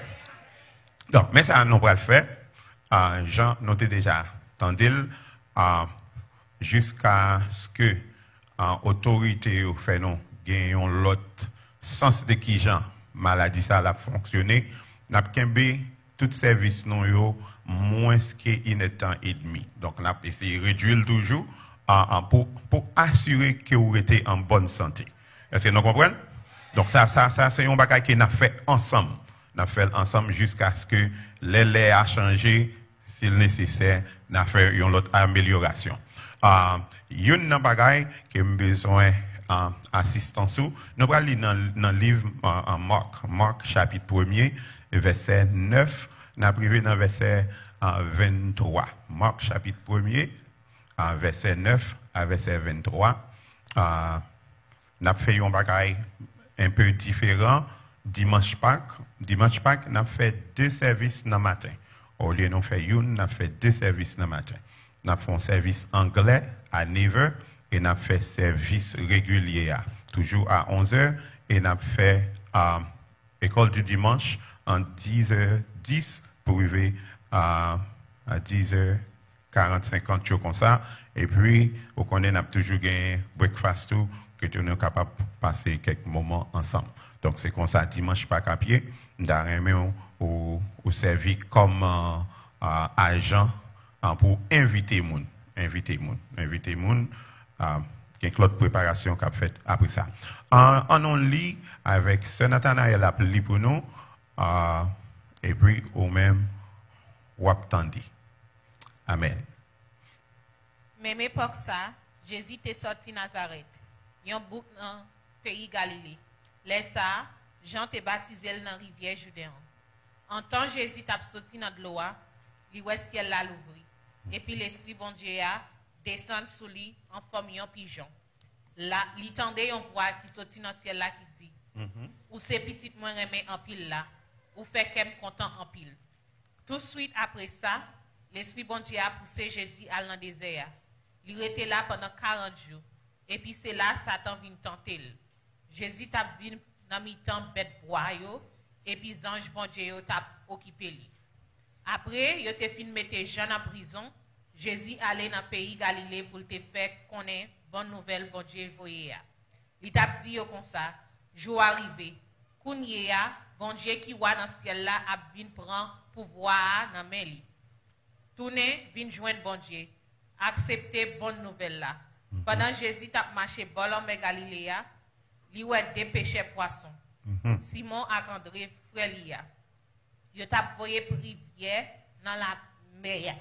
Donc, mais ça nous va le faire. Jean noté déjà tandil jusqu'à ce que autorité ou fait non gagnons l'autre sens de qui Jean maladie ça a fonctionné, n'a kembe tout service non yo moins que un temps et demi. Donc n'a essayé réduire toujours pour assurer que vous êtes en bonne santé. Est-ce que nous comprenons? Donc ça c'est un bagage que nous avons fait ensemble. Nous avons fait ensemble jusqu'à ce que les laits a changé, s'il nécessaire, nous avons fait une autre amélioration. Il y a un bagage que nous avons besoin d'assistance. Nous allons lire dans le livre en Marc chapitre 1er, verset 9, nous avons privé dans verset 23. Marc chapitre 1er, verset 9 à verset 23. Nous avons fait un bagage un peu différent. Dimanche Pâques, nous avons fait 2 services dans le matin. Au lieu de faire une, nous avons fait 2 services dans le matin. Nous avons fait un service anglais à 9h et nous avons fait service régulier toujours à 11h et nous avons fait école du dimanche en 10h10 pour arriver à 10h40-50 comme ça. Et puis, on connaît, nous avons toujours gagné breakfast tout, que nous sommes capables de passer quelques moments ensemble. Donc, c'est comme ça, dimanche pas à pied, nous avons au servi comme agent pour inviter les gens. Inviter les gens. Il y a une autre préparation qu'a fait après ça. On lit avec Saint Nathanaël a lit pour nous, et puis au même Waptandi. Amen. Même époque ça, Jésus est sorti de Nazareth, un bouc dans le pays Galilée. Laissa, Jean te baptisé dans la rivière Judéen. En temps Jésus t'a sorti dans l'eau, il voit ciel là l'ouvri. Et puis l'esprit bon Dieu a descend sous lui en forme d'un pigeon. Là, il tendait une voix qui sortit dans le ciel là qui dit, ou ces petites moins remet en pile là, ou fait qu'elle content en pile. Tout de suite après ça, l'Esprit bon Dieu a poussé Jésus à dans le désert. Il était là pendant 40 jours. Et puis c'est là Satan vient tenter. Jésus t'a venu dans mi-temps bête bois et puis ange bon Dieu t'a occupé lui. Après, il a fini mettre Jean en prison. Jésus allait dans le pays Galilée pour te faire connaître bonne nouvelle bon Dieu voyé. Il t'a dit comme ça, jour arrivé, Kounyea, bon Dieu qui voit dans le ciel là a vinn prendre pouvoir dans main li. Tourner vinn joindre bon Dieu, accepter bonne nouvelle là. Pendant Jésus t'a marché bolon mais Galilée, li ouais des pêcheurs poissons. Simon et André frère lia. Yo t'a voyé rivière dans la mer.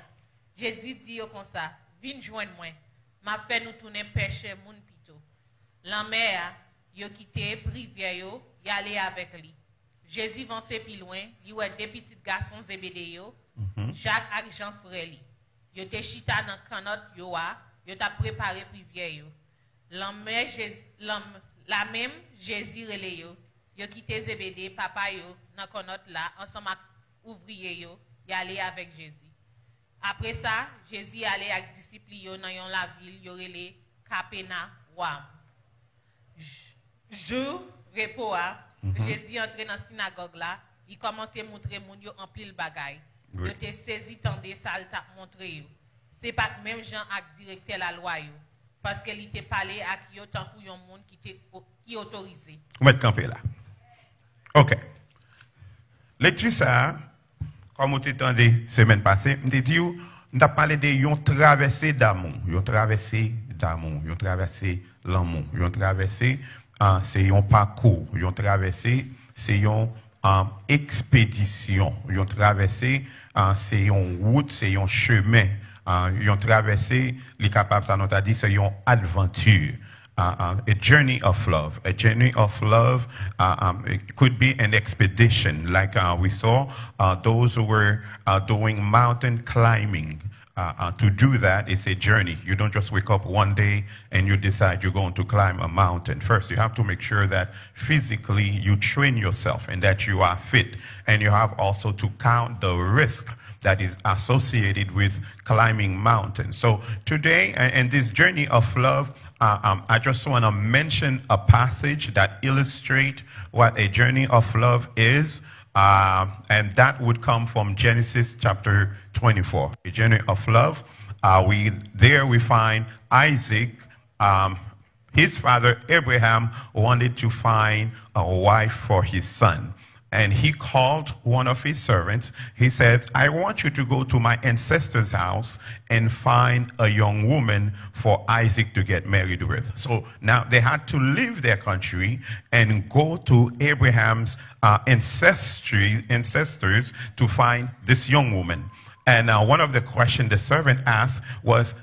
Jésus dit comme ça, viens joindre moi. M'a fait nous tourner pêcher moun pito. La mer, yo quitté rivière yo, y aller avec lui. Jésus avancé plus loin, il ouais des petits garçons Zébédée yo, Jacques et Jean frère li. Yo te chita dans canot yo t'a préparé rivière yo. La même Jésus relé yo. Yo quitté Zébédée papa yo dans canot là ensemble avec ouvrier yo, y aller avec Jésus. Après ça, Jésus allait avec disciples yo dans la ville yo relé Capernaum. Jour repos Jésus entré dans la synagogue là, il commençait à montrer moun yo en pile bagay. Yo te saisi tande ça t'a montré yo. C'est pas même Jean ak directeur la loi yo parce qu'il était parlé ak yo tant pour yon monde qui autorisé. Vous mettez campé là. OK. Lecture ça, comme vous t'entendez semaine passée, on dit on a parlé de yon traversée d'amour, yon traversée d'amour, yon traversée l'amour, yon traversée c'est un parcours, yon traversée c'est une expédition, yon traversée c'est une route, c'est un chemin, yon traversée, les capables ça nous a dit c'est une aventure. A journey of love. A journey of love it could be an expedition, like we saw those who were doing mountain climbing. To do that, it's a journey. You don't just wake up one day and you decide you're going to climb a mountain. First, you have to make sure that physically you train yourself and that you are fit. And you have also to count the risk that is associated with climbing mountains. So today, in this journey of love, I just want to mention a passage that illustrates what a journey of love is, and that would come from Genesis chapter 24. A journey of love. There we find Isaac. His father Abraham wanted to find a wife for his son. And he called one of his servants. He says, I want you to go to my ancestor's house and find a young woman for Isaac to get married with. So now they had to leave their country and go to Abraham's ancestors to find this young woman. And one of the questions the servant asked was,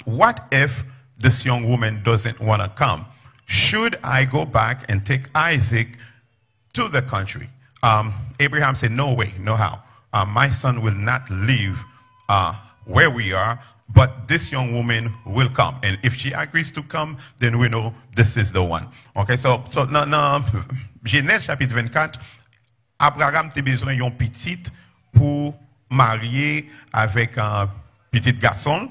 what if this young woman doesn't want to come? Should I go back and take Isaac to the country? Abraham said, no way, no how. My son will not leave where we are, but this young woman will come. And if she agrees to come, then we know this is the one. Okay, so dans Genèse chapitre 24, Abraham a besoin d'un petit pour marier avec un petit garçon,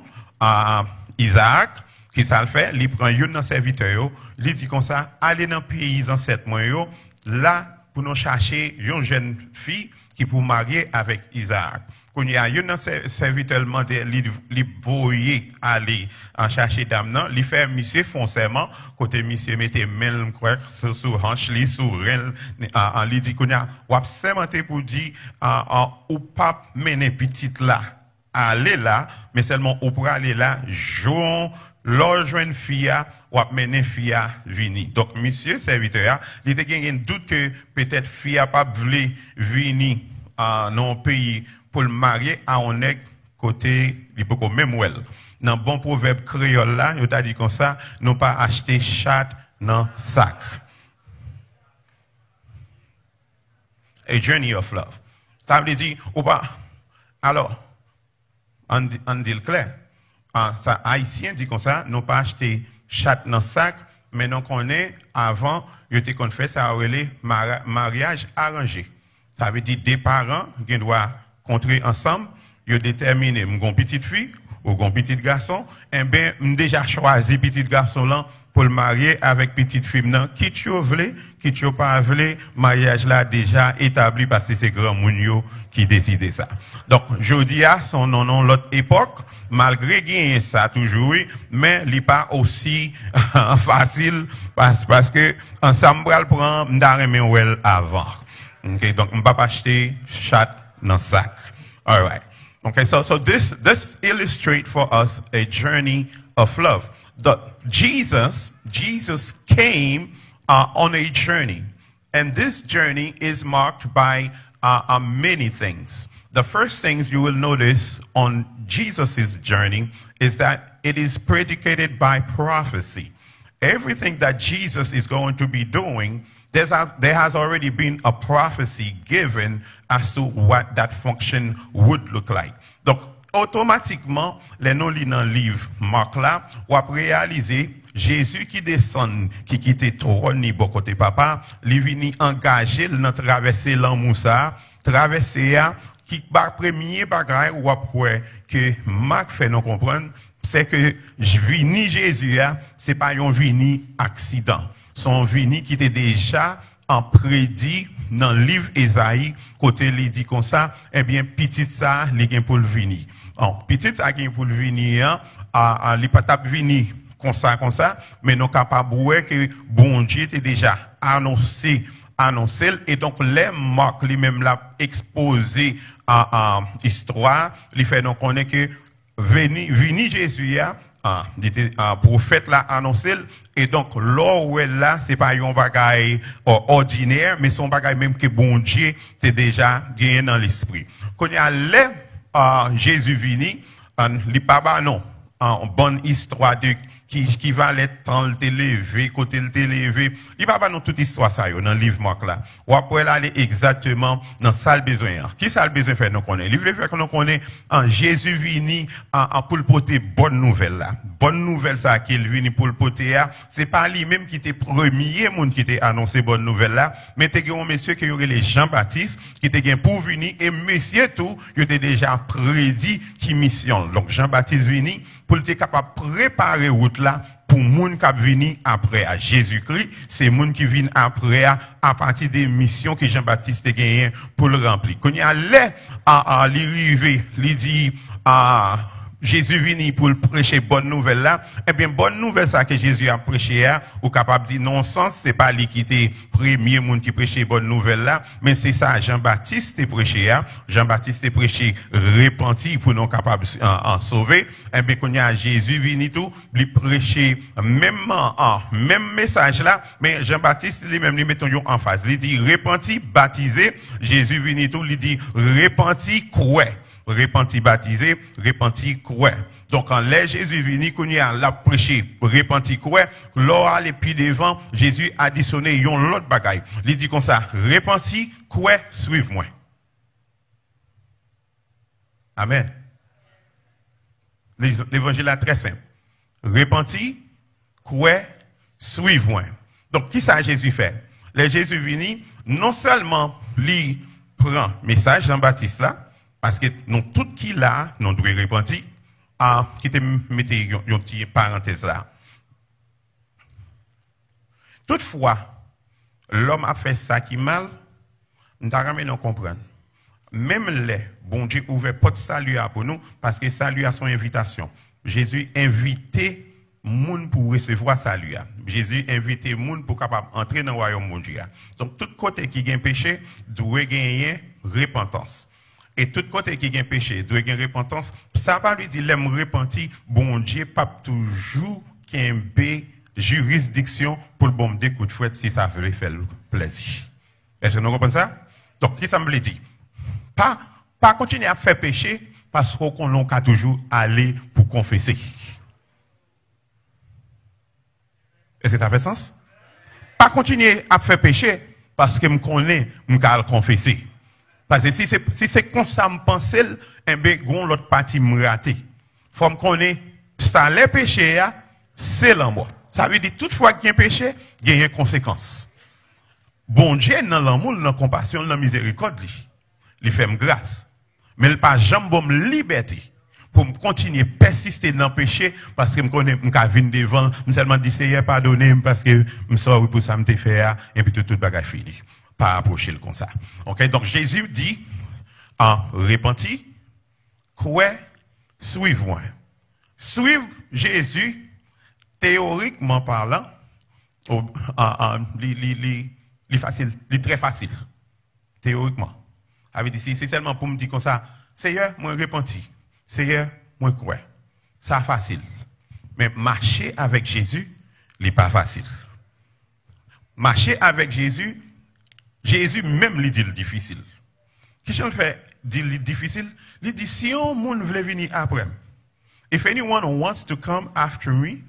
Isaac, qui ça le fait, il prend un serviteur, il dit comme ça, allez dans le pays en 7 mois, là, pour nous chercher une jeune fille qui pour marier avec Isaac. Quand il y a un serviteur demandé, il voyait aller en chercher dame, il fait monsieur foncièrement, côté monsieur mettait main sur hanche, sur rein, il dit qu'on a observé pour dire, ou pas mener petite là, aller là, mais seulement ou pour aller là, jouons, leur jeune fille, ou amener fille à venir. Donc, monsieur serviteur, il était gagné un doute que peut-être fille a pas voulu venir dans le pays pour le marier à un nègre côté, il peut même well. Dans bon proverbe créole là, il t'a dit comme ça, non pas acheter chat dans sac. A journey of love. Ça veut dire, ou pas, alors, on dit le clair. ça, Haïtien dit comme ça, nous pas acheter chat dans sac, mais nous connaissons avant, ils étaient qu'on fait ça, mariage arrangé. Ça veut dire des parents qui doivent contrer ensemble, ils déterminent, une petite fille ou un petit garçon, et bien, déjà choisi petit garçon là pour le marier avec petite fille là, qui tu veux, qui tu pas voulu, mariage là déjà établi parce que c'est grand mounio qui décide ça. Donc, je dis à son nom l'autre époque, malgré qu'il ça toujours, oui, mais il n'est pas aussi facile parce que ensemble, on prend m'daremé avant. Okay, donc, on ne va pas acheter chat dans sac. All right. Okay, so this illustrates for us a journey of love. Jesus came on a journey, and this journey is marked by many things. The first things you will notice on Jesus' journey is that it is predicated by prophecy. Everything that Jesus is going to be doing, there has already been a prophecy given as to what that function would look like. Donc, automatiquement, les non-li dans le livre Marc là, on va réaliser Jésus qui descend, qui quitte trône ni bon côté papa, li vini engagé dans traverser l'Amoussa, traverser qui premier bagage ou après que Marc fait nous comprendre, c'est que vini Jésus c'est pas un vini accident. Son vini qui était déjà en prédit dans le livre Esaïe, côté il dit comme ça, eh bien, petit ça, il y a pour le venir. Petit ça, il y a pour le venir, il pas tap venir comme ça, mais nous capable que bon Dieu était déjà annoncé, et donc les marques lui-même l'a exposé en histoire, il fait donc connaître que vini Jésus un prophète l'a annoncé, et donc là où elle là c'est pas un bagage ordinaire, mais son bagage même que bon Dieu c'est déjà gagné dans l'esprit. Quand il y a Jésus vini, il pas non en bonne histoire de qui va l'être temps le lever, côté le lever. Il va pas dans toute histoire ça yo dans le livre Marc là. Ou après aller exactement dans ça le besoin. Qui ça le besoin faire nous connaît. Il veut faire que nous connaît en Jésus vini en pour le porter bonne nouvelle là. Bonne nouvelle ça qu'il vini pour le porter c'est pas lui même qui était premier monde qui était annoncé bonne nouvelle là, mais t'es un monsieur qui aurait les Jean-Baptiste qui était gain pour venir et monsieur tout, il était déjà prédit qui mission. Donc Jean-Baptiste vini pour être capable de préparer route là pour moun qui vini après à Jésus-Christ, c'est moun qui vient après à partir des missions que Jean-Baptiste a gagné pour le remplir. Quand il allait à l'arrivée, il dit Jésus vini pour prêcher bonne nouvelle là, eh bien bonne nouvelle ça que Jésus a prêché ou capable de dire non sens, c'est pas lui qui était premier monde qui prêchait bonne nouvelle là, mais c'est ça Jean-Baptiste a prêché Jean-Baptiste a prêché repenti pour nous capable en sauver. Eh bien quand il y a Jésus vini tout, lui prêcher même message là, mais Jean-Baptiste lui-même lui mettons en face. Il dit repenti, baptisé, Jésus vini tout, il dit repenti, croix. Repenti baptisé, repenti croix. Donc, quand les Jésus vini, qu'on y a la prêché, repenti croix, l'or allait puis devant, Jésus a additionné yon l'autre bagaille. Il dit comme ça, repenti croix, suive-moi. Amen. L'évangile est très simple. Repenti, croix, suive-moi. Donc, qui ça Jésus fait? Les Jésus vini, non seulement lui prend message Jean-Baptiste là, parce que nous, tout qui là, nous devons repentir, qui te mettez une petite parenthèse là. Toutefois, l'homme a fait ça qui mal, nous devons comprendre. Même les, bon Dieu ouvert porte salut pour nous, parce que salut a son invitation. Jésus invitait moun pour recevoir salut. Jésus invitait moun pour capable entrer dans le royaume de Dieu. Donc, tout côté qui a un péché, doit gagner repentance. Et tout côté qui a un péché, doit gagner repentance. Ça va lui dire, l'aime repenti, bon Dieu, pas toujours qu'un bé juridiction pour le bon coup de fouette si ça veut faire plaisir. Est-ce que nous comprenons ça? Donc, qui ça me dit? Pas continuer à faire péché parce qu'on a toujours aller pour confesser. Est-ce que ça fait sens? Pas continuer à faire péché parce que je connais, je vais confesser. Parce que si c'est comme ça, je pense, eh bien, l'autre partie me raté. Faut me connaître constat, les péchés, c'est l'amour. Ça veut dire, toutefois qu'il y a un péché, il y a une conséquence. Bon Dieu, dans l'amour, dans la compassion, dans la miséricorde, il fait grâce. Mais il n'a pas jamais de liberté pour continuer à persister dans le péché parce que je connais, je viens devant, je seulement dis, Seigneur, pardonnez-moi parce que je sors pour ça, je fait, et puis tout le bagage fini. Pas approcher le comme ça. Ok, donc Jésus dit, repenti, quoi, suivez-moi. Suivre Jésus, théoriquement parlant, facile, très facile. Théoriquement. C'est seulement pour me dire comme ça, Seigneur, moi repenti. Seigneur, moi crois. Ça facile. Mais marcher avec Jésus, il n'est pas facile. Marcher avec Jésus, Jésus même lui dit le difficile. Qu'est-ce qu'il fait dit le difficile? Il dit si on veut venir après. If anyone wants to come after me,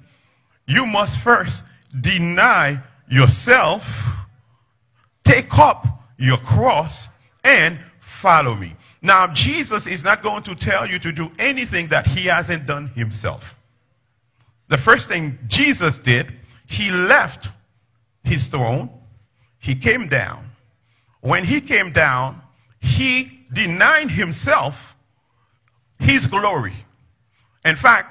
you must first deny yourself, take up your cross, and follow me. Now, Jesus is not going to tell you to do anything that he hasn't done himself. The first thing Jesus did, he left his throne, he came down. When he came down, he denied himself his glory. In fact,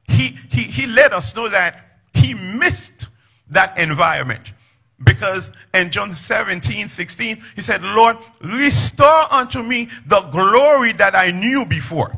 he let us know that he missed that environment. Because in John 17:16, he said, Lord, restore unto me the glory that I knew before.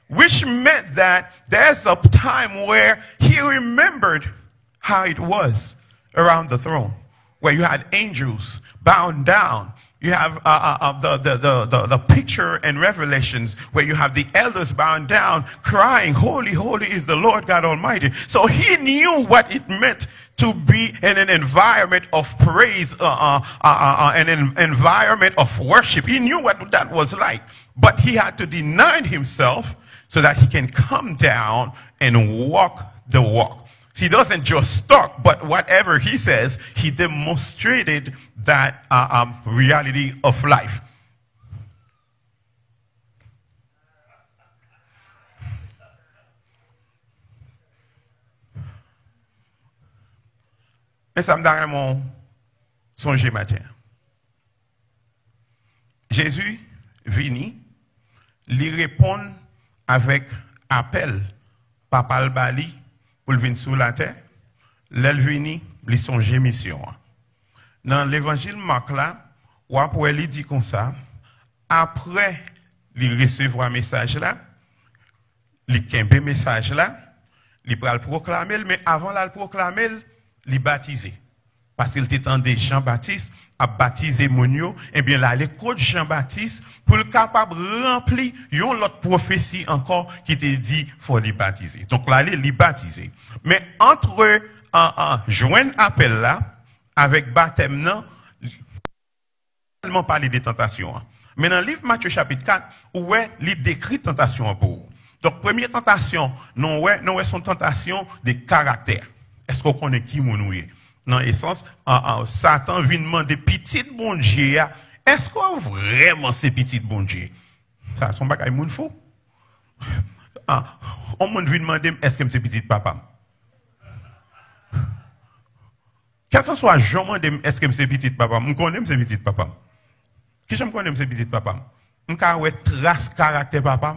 Which meant that there's a time where he remembered how it was around the throne, where you had angels bowing down. You have the picture in Revelations where you have the elders bowing down, crying, holy, holy is the Lord God Almighty. So he knew what it meant to be in an environment of praise, an environment of worship. He knew what that was like. But he had to deny himself so that he can come down and walk the walk. He doesn't just talk, but whatever he says, he demonstrated that reality of life. Et ça me donne mon songe matin. Jésus vini, lui répond avec appel, papa le bali, pour le venir sur la terre. L'elle vini, lui songe mission. Dans l'évangile Marc là, ou après il dit comme ça, après il recevoir message là, il kembe message là, il va le proclamer, mais avant de le proclamer, il baptisé. Parce qu'il était en des Jean-Baptiste à baptiser Monio, et bien là, l'école de Jean-Baptiste, pour le capable de remplir une autre prophétie encore qui était dit, faut les baptiser. Donc là, il est baptisé. Mais entre joindre appel là, avec baptême, non, seulement parler des tentations. Mais dans le livre Matthieu chapitre 4, où est, il décrit tentation pour vous. Donc, première tentation, non, son tentation de caractère. Est-ce qu'on connaît qui mon est? Dans l'essence, Satan vient demander petit bon Dieu. Est-ce que vraiment c'est petit bon Dieu? Ça, son bagage moun fou. On m'a demander est-ce que c'est petit papa? Quel que soit je demande est-ce que c'est petit papa? Je connais c'est petit papa. Qui je me connais c'est petit papa? Je connais trace caractère papa?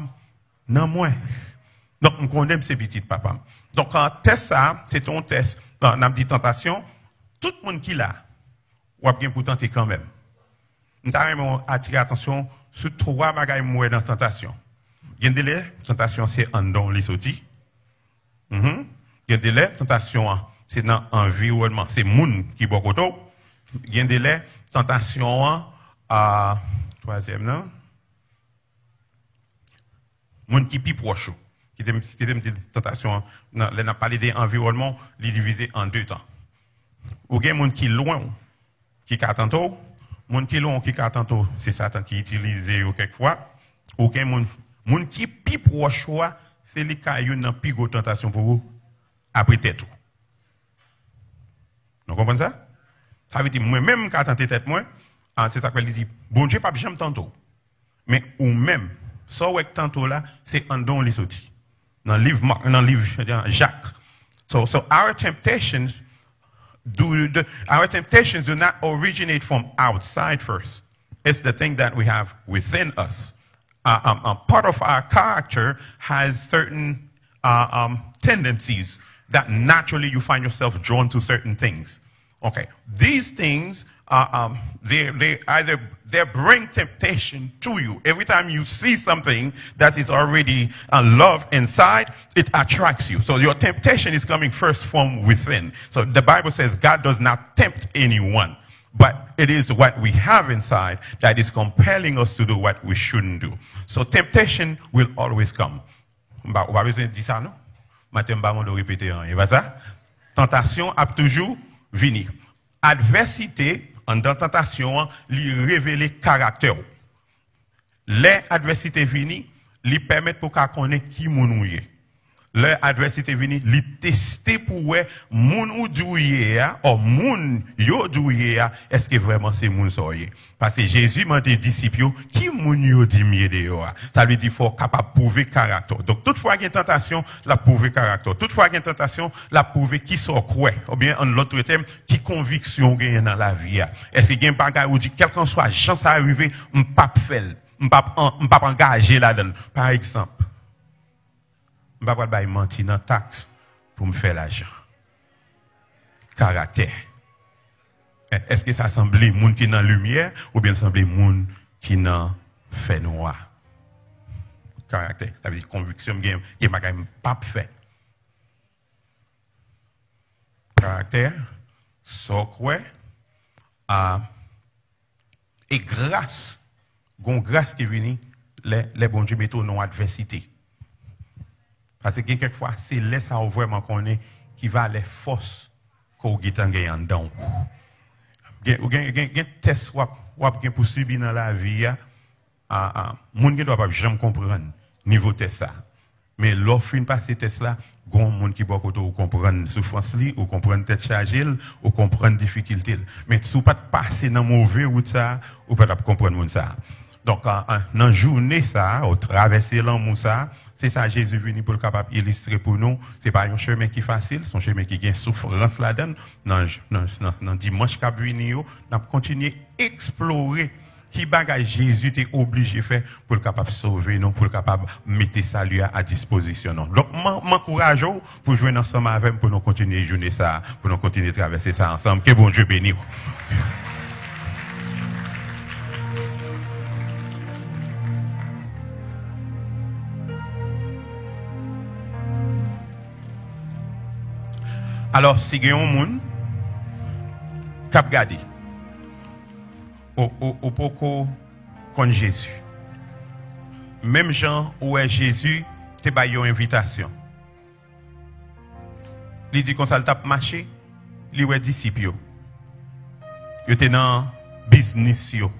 Non moins. Donc je connais c'est petit papa. Donc en test ça, c'est un test dans la petite tentation. Tout le monde qui l'a, ou a bien pour tenter quand même. Nous avons attiré l'attention sur trois bagages dans la tentation. Il y a des tentation c'est en don les sorties. Il y a des tentation c'est dans l'environnement, c'est moun qui boit koto. Il y a des tentation troisième non. Moun qui pi proche. Qui était une tentation, on a parlé de l'environnement, il divisé en deux temps. Ou bien moun qui loin, qui katanto, moun qui loin, qui katanto, c'est Satan qui utilise quelquefois. Ou bien moun qui pi proche, c'est les cas qui ont plus grosse tentation pour vous, après tête. Vous comprenez ça? Ça veut dire, moi-même, quand tenté tête, moi, c'est ça qu'il dit, bon Dieu, pas jamais tantôt. Mais ou même, ça ou tantôt là, c'est en don les outils. Dans le livre Jacques. So our temptations do not originate from outside first. It's the thing that we have within us. Part of our character has certain tendencies that naturally you find yourself drawn to certain things. Okay, these things they bring temptation to you. Every time you see something that is already love inside, it attracts you. So your temptation is coming first from within. So the Bible says God does not tempt anyone, but it is what we have inside that is compelling us to do what we shouldn't do. So temptation will always come. On va besoin de dire ça, non? Maintenant, on va répéter. Et ça? Tentation a toujours venu. Adversité, en dans tentation, lui révéler caractère. Les adversités viennent, lui permettent pour qu'on connaisse qui moun est. Les adversités viennent, lui tester pour voir moun ou douye ou moun yo douye est-ce que vraiment c'est moun soye. Parce que Jésus m'a dit disciples qui moun yo di mieux de yo. Ça veut dire faut capable prouver caractère. Donc toutefois qu'il y a une tentation, la prouver caractère. Toutefois qu'il y a une tentation, la prouver qui sont croix ou bien en l'autre terme qui conviction gagne dans la vie. Est-ce que gagne bagay ou dit quel qu'en soit chance à arriver, m'pas faire, m'pas engager là-dedans. Par exemple, je ne vais pas mentir dans la taxe pour me faire l'argent. Caractère. Est-ce que ça semble les gens qui sont dans la lumière ou bien semble les gens qui sont dans le fait noir? Caractère. Ça veut dire conviction qui n'est pas fait. Caractère, socre, et grâce. Grâce qui vient, les bons Dieu mettent non adversité. Parce que quelquefois, c'est là ça vraiment qu'on est qui va les forces qu'on gagne en dedans. Il y a test ou pour subir dans la vie, moun ne doit pas jamais comprendre niveau test ça. Mais l'offre une passer test là, gon moun qui peut comprendre souffrance li, ou comprendre tête chargée, ou comprendre difficulté. Mais si pas passer dans mauvais route ça, ou pas comprendre moun ça. Donc dans journée ça, au traverser l'amour ça, c'est ça Jésus venu pour le capable illustrer pour nous. C'est pas un chemin qui est facile, c'est un chemin qui gagne souffrance là-dedans. Dans dimanche qui vient, on a continué à explorer qui bagage Jésus était obligé de faire pour le capable sauver nous, pour le capable mettre salut à disposition. Donc m'encourage pour jouer ensemble avec pour nous continuer à jouer ça, pour nous continuer à traverser ça ensemble. Que bon Dieu bénisse. Alors, si il y a un monde qui a regardé au poko contre Jésus, même Jean où est Jésus, te ba une invitation. Il dit qu'on ça t'a marché, il est disciple. Il était dans business yo.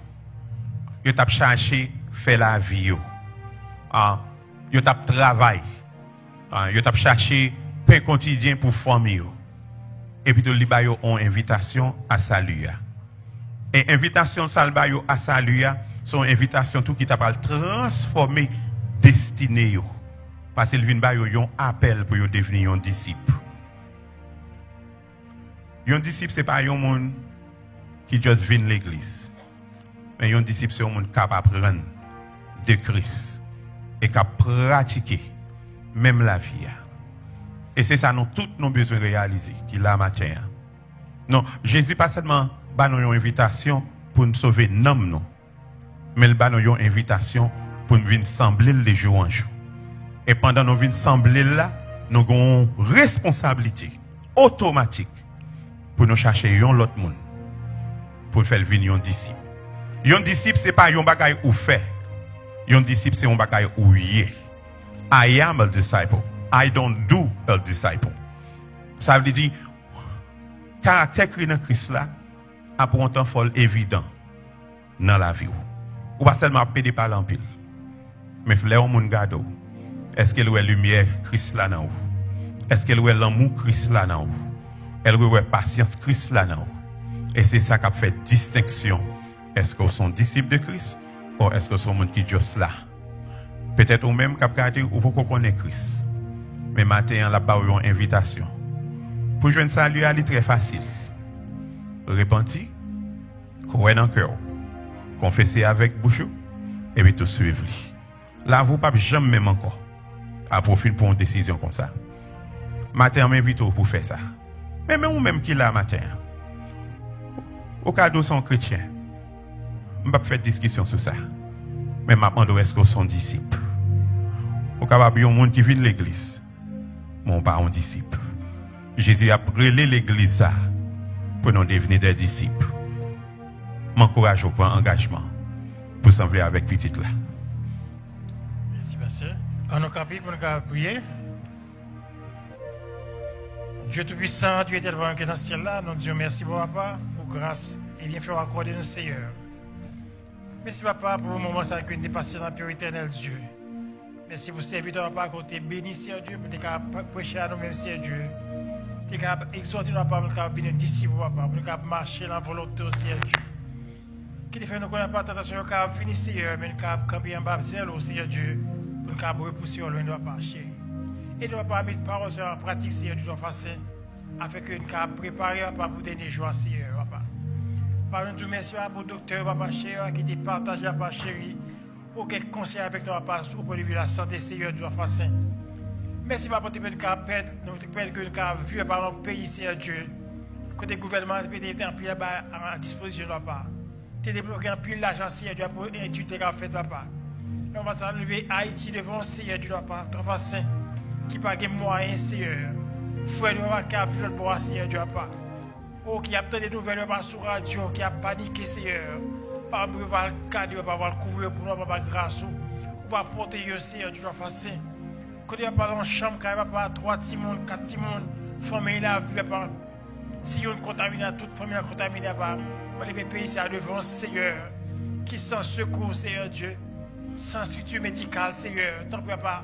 Il t'a cherché faire la vie yo. Il t'a travail. Il t'a cherché pain quotidien pour famille yo. Et puis, il y a une invitation à salut. Et invitation à salut, c'est une invitation tout qui t'a transformer destinée. Parce qu'il vient de un appel pour devenir un disciple. Un disciple, ce n'est pas un monde qui juste vient de l'église. Mais un disciple, c'est un monde capable d'apprendre de Christ et capable de pratiquer même la vie. Et c'est ça, nous tous nos besoins de réaliser, qu'il a matin. Non, Jésus pas seulement nous une invitation pour nous sauver non, mais il nous une invitation pour nous venir sembler de jour en jour. Et pendant nous venir sembler là, nous avons une responsabilité automatique pour nous chercher un autre monde, pour faire venir un disciple. Un disciple, ce n'est pas un bagage ou fait. Un disciple, c'est un bagage ou y est. I am a disciple. I don't do a disciple. Ça veut dire, caractère de Christ là, a pour un temps fort évident dans la vie. Ou pas seulement pédé par l'empile. Mais frère, on regarde. Est-ce qu'elle voit lumière Christ là dans vous? Est-ce qu'elle voit l'amour Christ là dans vous? Elle voit patience Christ là dans vous? Et c'est ça qui a fait distinction. Est-ce que vous sont disciples de Christ? Ou est-ce que vous sont monde qui juste là? Peut-être ou même qui a regardé ou vous connaissez Christ. Mais matin, la ba une invitation. Pour joindre salut, elle est très facile. Repentir, croire dans le cœur, confesser avec bouche, et puis tout suivre. Là, vous ne pouvez jamais même encore à profiter pour une décision comme ça. Matin, m'invite pour faire ça. Mais même même qui là matin, au cas où sont chrétiens, je ne vais pas faire discussion sur ça. Mais maintenant, est-ce que sont disciples? Au cas où il y a un monde qui vit de l'église, mon pas un disciple. Jésus a brûlé l'église ça pour nous devenir des disciples. M'encourage au point engagement pour s'enlever avec petite là. Merci, pasteur. On nous capite pour nous prier. Dieu Tout-Puissant, Dieu éternel qui est dans ce ciel-là, nous disons merci, papa, pour grâce et bien fait accorder nous, Seigneur. Merci, papa, pour le moment ça que nous dépassons dans la pure éternel Dieu. Merci pour servir ton papa côté béni, Seigneur Dieu, pour te prêcher à nous-mêmes, Seigneur Dieu. Tu es exhorté nos papa, pour nous venir disciples, papa, pour nous marcher dans la volonté, Seigneur Dieu. Qui te fait nous connaître pas tentation, nous venir, Seigneur, mais nous camper en bas, Seigneur Dieu, pour nous repousser loin de papa, chéri. Et nous ne pas mettre parole en pratique, Seigneur, de toute façon, afin que nous puissions préparer pour le dernier jour, Seigneur, papa. Par nous, merci pour le docteur, papa, chéri, qui te partage, papa, chéri, pour qu'il conseille avec nous, papa, au point de vue de la santé, Seigneur, de toute façon. Merci, papa, pour que nous puissions vu par notre pays, Seigneur Dieu, que le gouvernement ait en pile à disposition, papa. Tu as débloqué un pile d'argent, Seigneur Dieu, pour étudier ce fait, papa. Nous allons enlever Haïti devant, Seigneur Dieu, papa, de toute façon. Qui n'a pas de moyens, Seigneur. Frère, nous n'avons pas vu le bois, Seigneur Dieu. Oh, qui a peut-être des nouvelles sur la radio, qui a paniqué, Seigneur. Par nous, on va le cadrer, on va le couvrir pour nous, papa, grâce. On va protéger, Seigneur Dieu, facile. Quand il y a pas dans chambre, quand il n'y a pas 3 timons, 4 timons, famille là, si on contamine, toute famille est contaminée, on va lever le pays à devant, Seigneur. Qui sans secours, Seigneur Dieu. Sans structure médicale, Seigneur. Tant pis, papa.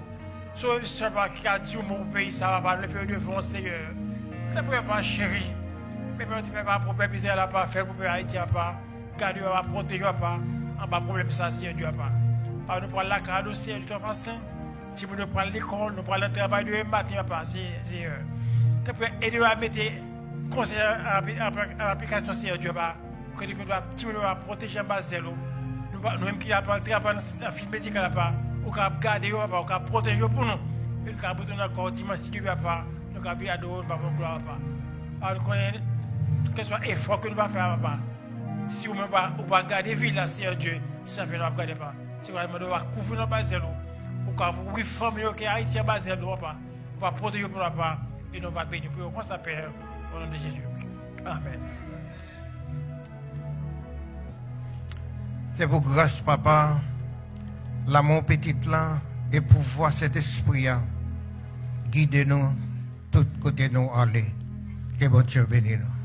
Sauf seul qui a dit au mon pays, ça va pas le faire devant, Seigneur. Ça ne peut pas, chéri. Mais tu ne peux pas problème, il n'a pas fait pour Haïti, pas. Garder, pas protéger, pas. En bas, problème, ça, Seigneur Dieu, pas. Par nous prendre la carte, Seigneur, de toute façon. Si nous prenons l'école, nous prenons le travail de matin, pas. Seigneur. Tu peux aider à mettre conseil à l'application, Seigneur Dieu, pas. Que nous devons protéger en bas, nous-mêmes qui avons travaillé dans le film médical, pas. Nous avons gardé, nous avons protégé pour nous. Nous avons besoin encore dimanche si Dieu pas. Nous avons vu à nous avons gloire pas. Nous connaissons quel soit l'effort que nous allons faire pas. Si nous ne pas garder la vie là, Seigneur Dieu, ça fait nous ne garder pas. Si nous devons couvrir nos bases, nous avons réformer qui est Haïti en base, nous va protéger pour nous pas et nous va bénir pour nous. Ça Père, au nom de Jésus. Amen. C'est pour grâce, papa. L'amour petit là, et pour voir cet esprit, guidez-nous, tout côté nous aller. Que bon Dieu bénisse nous.